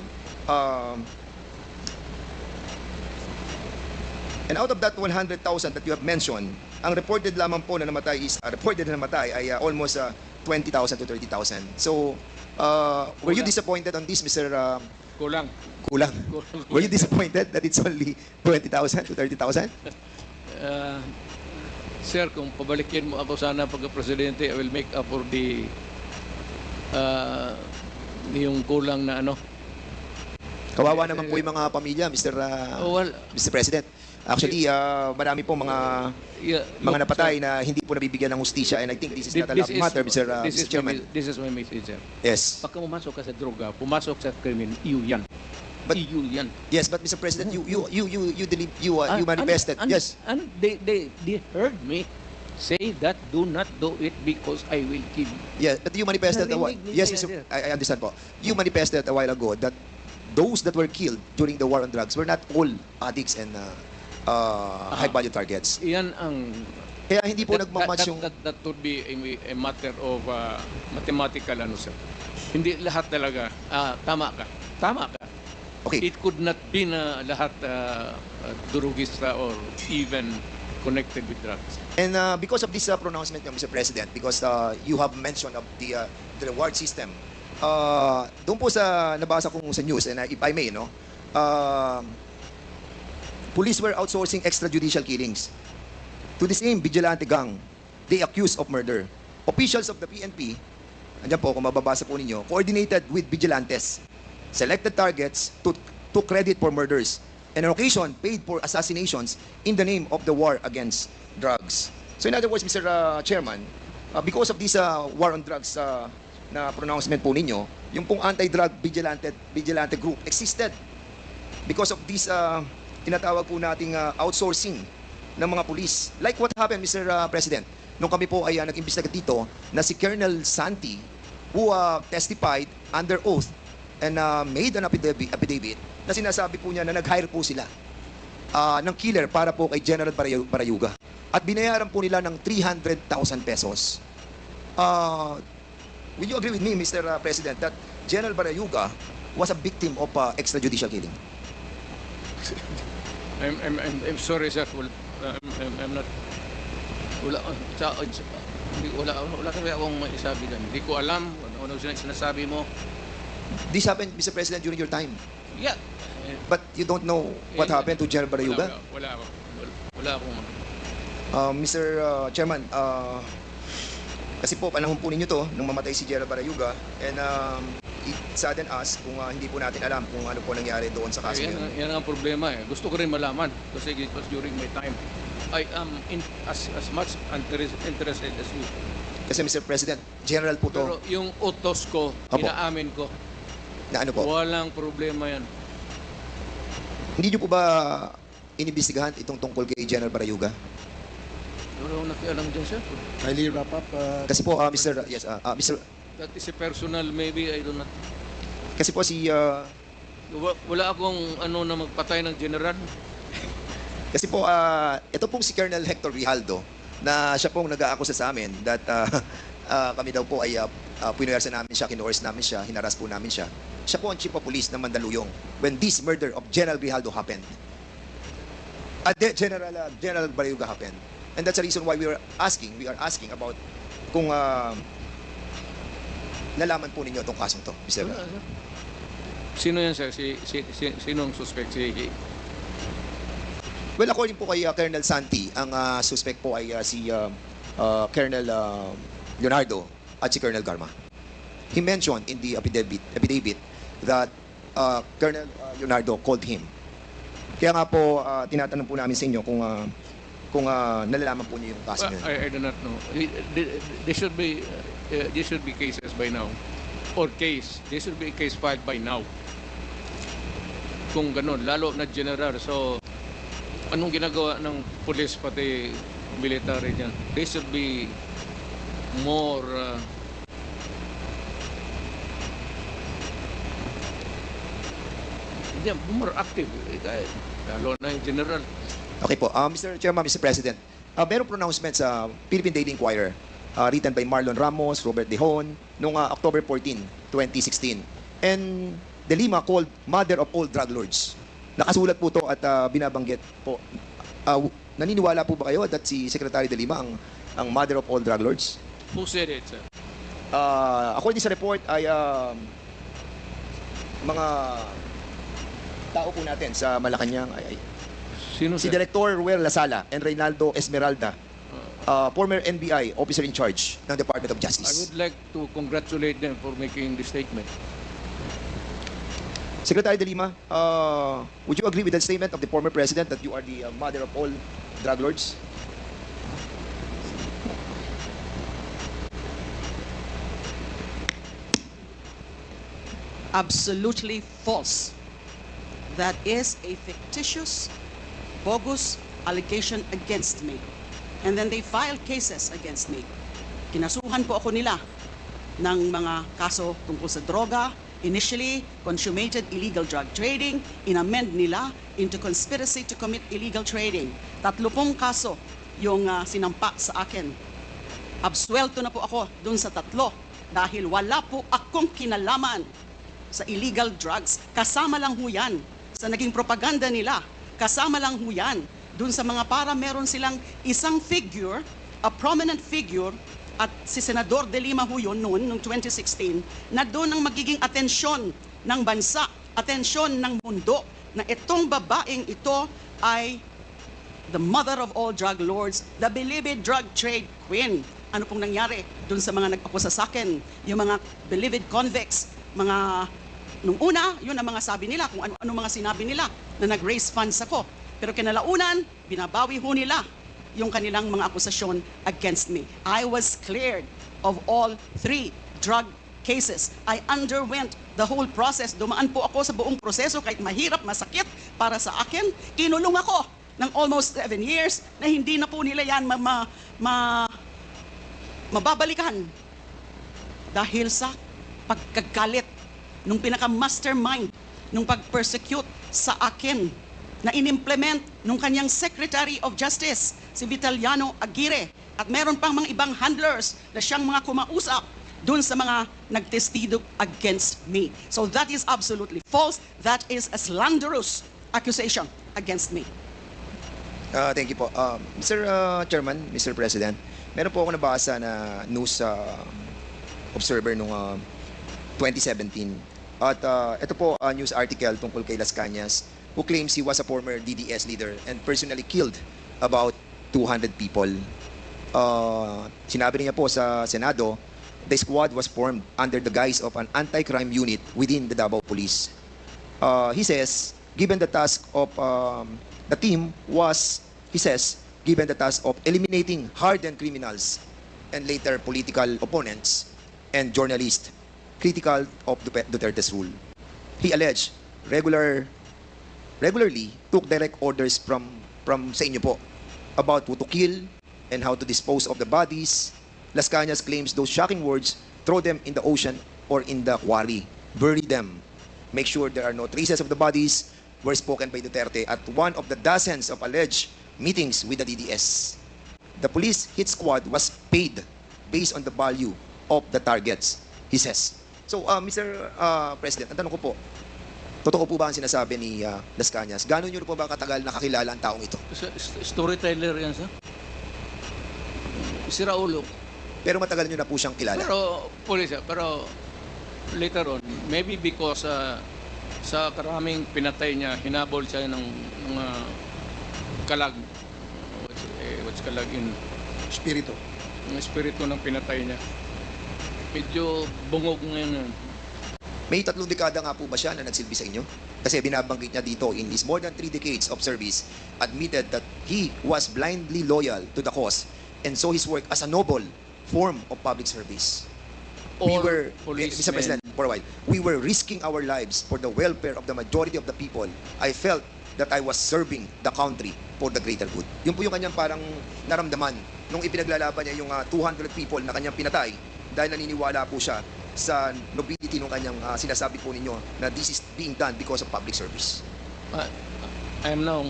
And out of that 100,000 that you have mentioned, ang reported lamang po na namatay ay almost 20,000 to 30,000. So, were you disappointed on this, Mr. Kulang. Were you disappointed that it's only 20,000 to 30,000? Sir, kung pabalikin mo ako sana pagka-presidente, I will make up for the yung kulang na ano. Kawawa naman po yung mga pamilya, Mr. President. Actually, marami po mga napatay na hindi po nabibigyan ng hustisya, and I think this is not a love matter, Mr. Chairman. This is my message, sir. Yes. Pagka pumasok ka sa droga, pumasok sa krimen, iyo yan. Iyo yan. Yes, but Mr. President, you manifested. Yes. And they heard me say that do not do it because I will kill you. Yes, but you manifested yes, Mr. I understand po. You manifested a while ago that those that were killed during the war on drugs were not all addicts and high-value targets. Iyan ang... Kaya hindi po nagmamatch yung... That would be a matter of mathematical ano, sir. Hindi lahat talaga. Tama ka. Okay. It could not be na lahat durugista or even connected with drugs. And because of this pronouncement, Mr. President, because you have mentioned of the reward system, doon po sa nabasa kong sa news, and if I may, no, police were outsourcing extrajudicial killings to the same vigilante gang they accused of murder. Officials of the PNP, andyan po kung mababasa po ninyo, coordinated with vigilantes selected targets to credit for murders, and on occasion paid for assassinations in the name of the war against drugs. So in other words, Mr. Chairman, because of this war on drugs na pronouncement po ninyo, yung pong anti-drug vigilante group existed because of this tinatawag po nating outsourcing ng mga pulis. Like what happened, Mr. President, nung kami po ay nag-imbestiga dito na si Colonel Santi, who testified under oath and made an affidavit na sinasabi po niya na nag-hire po sila ng killer para po kay General Barayuga. At binayaran po nila ng 300,000 pesos. Will you agree with me, Mr. President, that General Barayuga was a victim of extrajudicial killing? I'm sorry, sir. I'm not. Wala kami akong maisabi lang. Hindi ko alam ano sinasabi mo. This happened, Mr. President, during your time. Yeah. But you don't know what happened to General Barayuga? Wala akong. Mr. Chairman, kasi po panahon po ninyo to nung mamatay si General Barayuga, and it saddened us kung hindi po natin alam kung ano po nangyari doon sa kaso yun. Yan ang problema eh. Gusto ko rin malaman kasi it was during my time. I am as much interested as you. Kasi Mr. President, General po to. Pero yung utos ko, inaamin ko. Na ano po? Walang problema yan. Hindi nyo po ba inibestigahan itong tungkol kay General Barayuga? Wala akong nakialam dyan, sir. Kindly wrap up. Kasi po, Mr. That is a personal, maybe, I don't know. Kasi po si... Wala akong na magpatay ng general. Kasi po, ito pong si Colonel Hector Rijaldo, na siya pong nag-aakusa sa amin that kami daw po ay pinuwersa namin siya, kinuors namin siya, hinaras po namin siya. Siya po ang chief of police ng Mandaluyong when this murder of General Rijaldo happened. General Barayuga happened. And that's the reason why we are asking about kung nalaman po ninyo itong kasong to, Mr. Sino yan, sir? Sinong suspect? Well, according po kay Colonel Santi, ang suspect po ay si Colonel Leonardo at si Colonel Garma. He mentioned in the affidavit that Colonel Leonardo called him. Kaya nga po, tinatanong po namin sa inyo kung nalalaman po niyo yung kaso niyo. I do not know. There should be cases by now. There should be a case filed by now. Kung ganun, lalo na general. So, anong ginagawa ng police pati military dyan? They should be more more active. Lalo na yung general. Okay po. Mr. Chairman, Mr. President, merong pronouncement sa Philippine Daily Inquirer written by Marlon Ramos, Robert Dehon, noong October 14, 2016. And De Lima called mother of all drug lords. Nakasulat po to at binabanggit po. Naniniwala po ba kayo that si Secretary De Lima ang mother of all drug lords? Who said it, sir? According sa report ay mga tao po natin sa Malacanang Sino, si Director Ruel Lasala and Reynaldo Esmeralda, former NBI officer in charge ng Department of I Justice. would like to congratulate them for making the statement. Secretary De Lima, would you agree with the statement of the former president that you are the mother of all drug lords? Absolutely false. That is a fictitious, bogus allegation against me. And then they filed cases against me. Kinasuhan po ako nila ng mga kaso tungkol sa droga. Initially, consummated illegal drug trading. Inamend nila into conspiracy to commit illegal trading. 30 kaso yung sinampa sa akin. Absuelto na po ako dun sa 3 dahil wala po akong kinalaman sa illegal drugs. Kasama lang ho yan sa naging propaganda nila. Kasama lang ho yan dun sa mga para meron silang isang figure, a prominent figure, at si Senador De Lima ho yun noong 2016, na doon ang magiging atensyon ng bansa, atensyon ng mundo, na itong babaeng ito ay the mother of all drug lords, the beloved drug trade queen. Ano pong nangyari doon sa mga nag-akusa sa akin, yung mga beloved convicts, mga nung una, yun ang mga sabi nila, kung ano-ano mga sinabi nila na nag-raise funds ako. Pero kinalaunan, binabawi ho nila yung kanilang mga akusasyon against me. I was cleared of all 3 drug cases. I underwent the whole process. Dumaan po ako sa buong proseso kahit mahirap, masakit para sa akin. Kinulong ako ng almost 7 years na hindi na po nila yan mababalikan dahil sa pagkagalit nung pinaka-mastermind nung pag-persecute sa akin na inimplement nung kanyang Secretary of Justice, si Vitaliano Aguirre. At meron pang mga ibang handlers na siyang mga kumausap dun sa mga nagtestigo against me. So that is absolutely false. That is a slanderous accusation against me. Thank you po. Mr. Chairman, Mr. President, meron po ako nabasa na news observer noong 2017. At ito po news article tungkol kay Las Cañas, who claims he was a former DDS leader and personally killed about 200 people. Sinabi niya po sa Senado, the squad was formed under the guise of an anti-crime unit within the Davao Police. He says, given the task of the team was, he says, given the task of eliminating hardened criminals and later political opponents and journalists critical of Duterte's rule. He alleged regularly took direct orders from sa inyo po about who to kill and how to dispose of the bodies. Las Cañas claims those shocking words, throw them in the ocean or in the quarry, bury them, make sure there are no traces of the bodies, were spoken by Duterte at one of the dozens of alleged meetings with the DDS. The police hit squad was paid based on the value of the targets, he says. So, Mr. President, ang tanong ko po, totoo po ba ang sinasabi ni Las Cañas? Gano'n nyo po ba katagal nakakilala ang taong ito? Storyteller yan, sir. Si Raulo. Pero matagal nyo na po siyang kilala? Pero later on, maybe because sa karaming pinatay niya, hinabol siya ng mga kalag. What's kalag in? Espiritu. Ang espiritu ng pinatay niya. Medyo bungog ngayon. May 3 dekada nga po ba siya na nagsilbi sa inyo? Kasi binabanggit niya dito, in his more than 3 decades of service, admitted that he was blindly loyal to the cause and saw his work as a noble form of public service. Mr. President, for a while, we were risking our lives for the welfare of the majority of the people. I felt that I was serving the country for the greater good. Yun po yung kanyang parang naramdaman nung ipinaglalaban niya yung 200 people na kanyang pinatay dahil naniniwala po siya sa nobility ng kanyang sinasabi po ninyo na this is being done because of public service. I am now...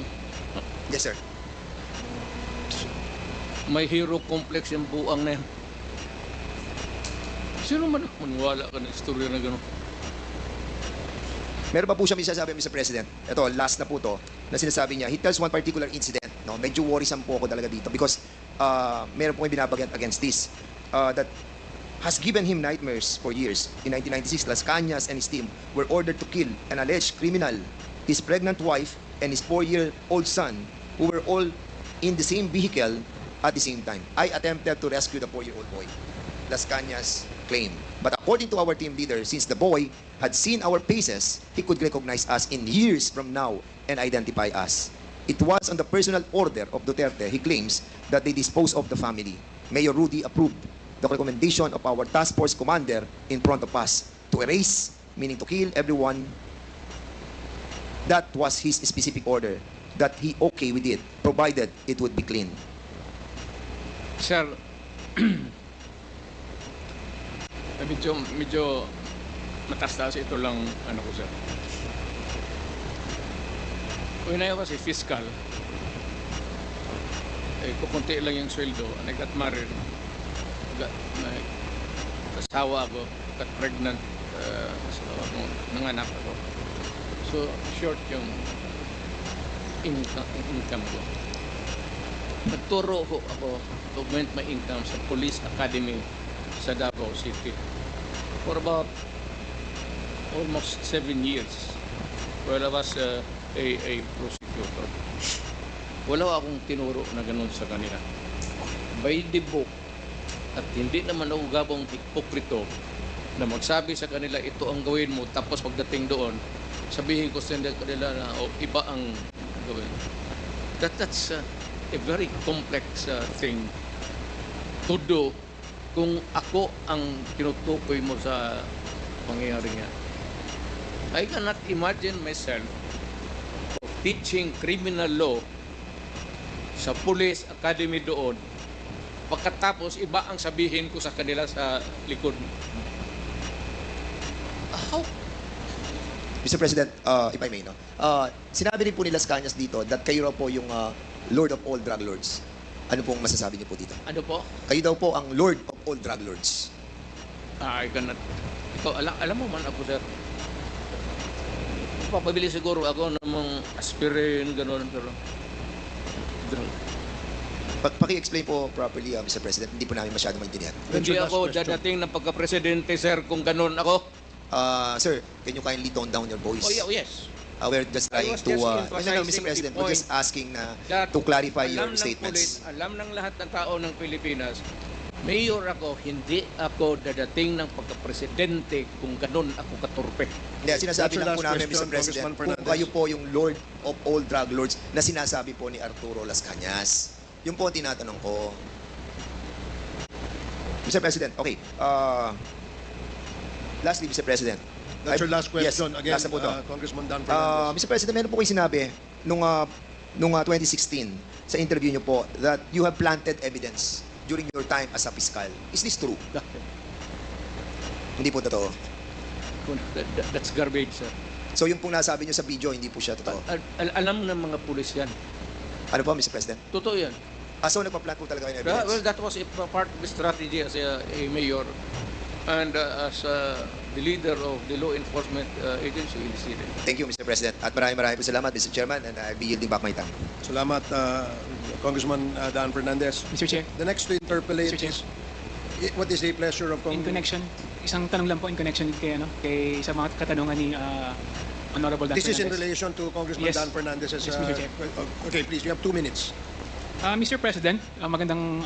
Yes, sir. May hero complex yung buang na yan. Sino man maniwala ka na istorya na gano'n? Meron pa po siya sinasabi, Mr. President. Ito, last na po to, na sinasabi niya, he tells one particular incident. No? Medyo worrisome po ako talaga dito because meron po yung binabagyat against this. That has given him nightmares for years. In 1996, Las Cañas and his team were ordered to kill an alleged criminal, his pregnant wife, and his 4-year-old son, who were all in the same vehicle at the same time. I attempted to rescue the 4-year-old boy, Las Cañas claimed. But according to our team leader, since the boy had seen our faces, he could recognize us in years from now and identify us. It was on the personal order of Duterte, he claims, that they disposed of the family. Mayor Rudy approved the recommendation of our task force commander in front of us to erase, meaning to kill everyone. That was his specific order, that he okay with it, provided it would be clean. Sir, medyo matastas ito lang ano ko, sir. Una yun kasi fiscal, kukunti lang yung sweldo. I got married, kasawa ako, got pregnant, nanganak ako. So, short yung income ko. Nagturo ko ako to augment my income sa Police Academy sa Davao City for about almost 7 years while I was a prosecutor. Wala akong tinuro na ganun sa kanila. By the book, at hindi naman ako gabong hipokrito, na magsabi sa kanila ito ang gawin mo, tapos pagdating doon sabihin ko sa kanila na iba ang gawin. That's a very complex thing to do kung ako ang tinutukoy mo sa pangyayari nga. I cannot imagine myself teaching criminal law sa police academy doon. Pagkatapos, iba ang sabihin ko sa kanila sa likod. How? Mr. President, if I may, no? Sinabi rin po ni Las Cañas dito that kayo raw po yung Lord of all drug lords. Ano pong masasabi niyo po dito? Ano po? Kayo daw po ang Lord of all drug lords. I cannot. Ito, alam mo man ako, sir. Papabili siguro ako ng mga aspirin, gano'n, pero Paki-explain po properly, Mr. President. Hindi po namin masyado maintindihan. hindi ako dadating ng pagka-presidente, sir, kung gano'n ako. Sir, can you kindly tone down your voice? Oh, yeah, yes. We're just trying was to... just no, emphasizing Mr. President, the we're just point asking that to clarify your alam ng statements. Pulis, alam ng lahat ng tao ng Pilipinas, mayor ako, hindi ako dadating ng pagka-presidente kung gano'n ako katurpe. Hindi, sinasabi That's your lang po last namin, question, Mr. President, Congressman kung Fernandez. kayo po yung Lord of all drug lords na sinasabi po ni Arturo Las Cañas. Yung po ang tinatanong ko. Mr. President, okay. Lastly, Mr. President. That's your last question. Yes, Again, last na po to. Congressman Dan Fernandez. Mr. President, meron po kayo sinabi nung 2016 sa interview niyo po that you have planted evidence during your time as a fiscal. Is this true? Hindi po totoo. That's garbage, sir. So yung pong nasabi niyo sa video, hindi po siya totoo. Alam ng mga pulis yan. Ano po, Mr. President? Totoo yan. So nagpa-plant po talaga kayo ng Well, evidence? that was a part of the strategy as a mayor and as the leader of the law enforcement agency in the city. Thank you, Mr. President. At maraming po salamat, Mr. Chairman, and I'll be yielding back my time. Salamat, Congressman Dan Fernandez. Mr. Chair, The next to interpolate Mr. Chair. is, what is the pleasure of in connection, isang tanong lang po in connection kay sa mga katanungan ni Honorable Dan This is in Fernandez. relation to Congressman Yes. Dan Fernandez's... Yes, Mr. Chair. Okay, please, you have 2 minutes. Mr. President, magandang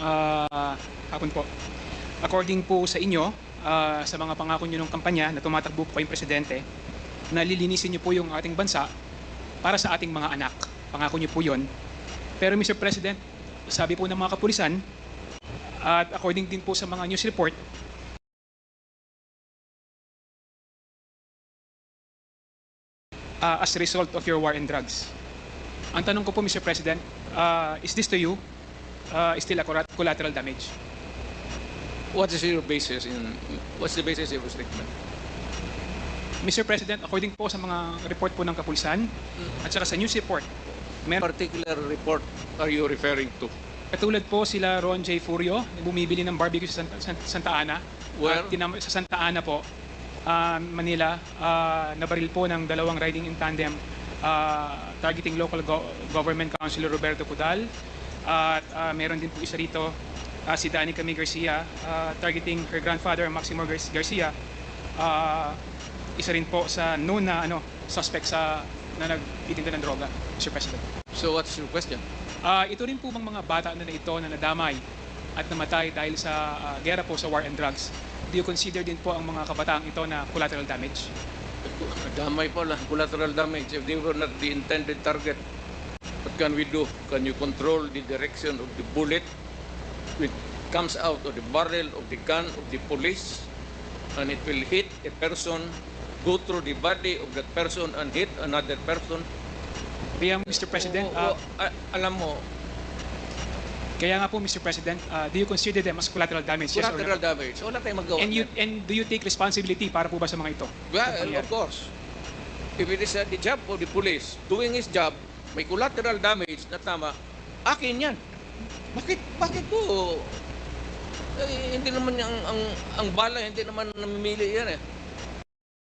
hapon po. According po sa inyo, sa mga pangako nyo ng kampanya na tumatakbo po kayong presidente, na lilinisin nyo po yung ating bansa para sa ating mga anak. Pangako nyo po yun. Pero Mr. President, sabi po ng mga kapulisan, at according din po sa mga news report, as a result of your war and drugs. Ang tanong ko po, Mr. President, is this to you still a collateral damage? What is your basis what's the basis of your statement? Mr. President, according po sa mga report po ng kapulisan at saka sa news report, meron Particular report are you referring to? katulad po sila Ron J. Furio na bumibili ng barbecue sa Santa Ana. Where? At sa Santa Ana po, Manila, nabaril po ng dalawang riding in tandem targeting local government councilor Roberto Cudal. At meron din po isa rito, si Danica May Garcia, targeting her grandfather Maximo Garcia. Isa rin po sa known na suspect na nagtitinda ng droga, Mr. President. So what's your question? Ito rin po bang mga bata na ito na nadamay at namatay dahil sa gera po sa war and drugs, do you consider din po ang mga kabataang ito na collateral damage? Damay pala, collateral damage. If they were not the intended target, what can we do? Can you control the direction of the bullet which comes out of the barrel of the gun of the police and it will hit a person, go through the body of that person and hit another person? Kaya Mr. President, alam mo, kaya nga po Mr. President, do you consider them as collateral damage? Yes or collateral no? damage. Wala tayong magawa. And do you take responsibility para po ba sa mga ito? Well, of course. If it is the job of the police doing his job, may collateral damage na tama, akin yan. Bakit po? Hindi naman ang bala, hindi naman namimili yan eh.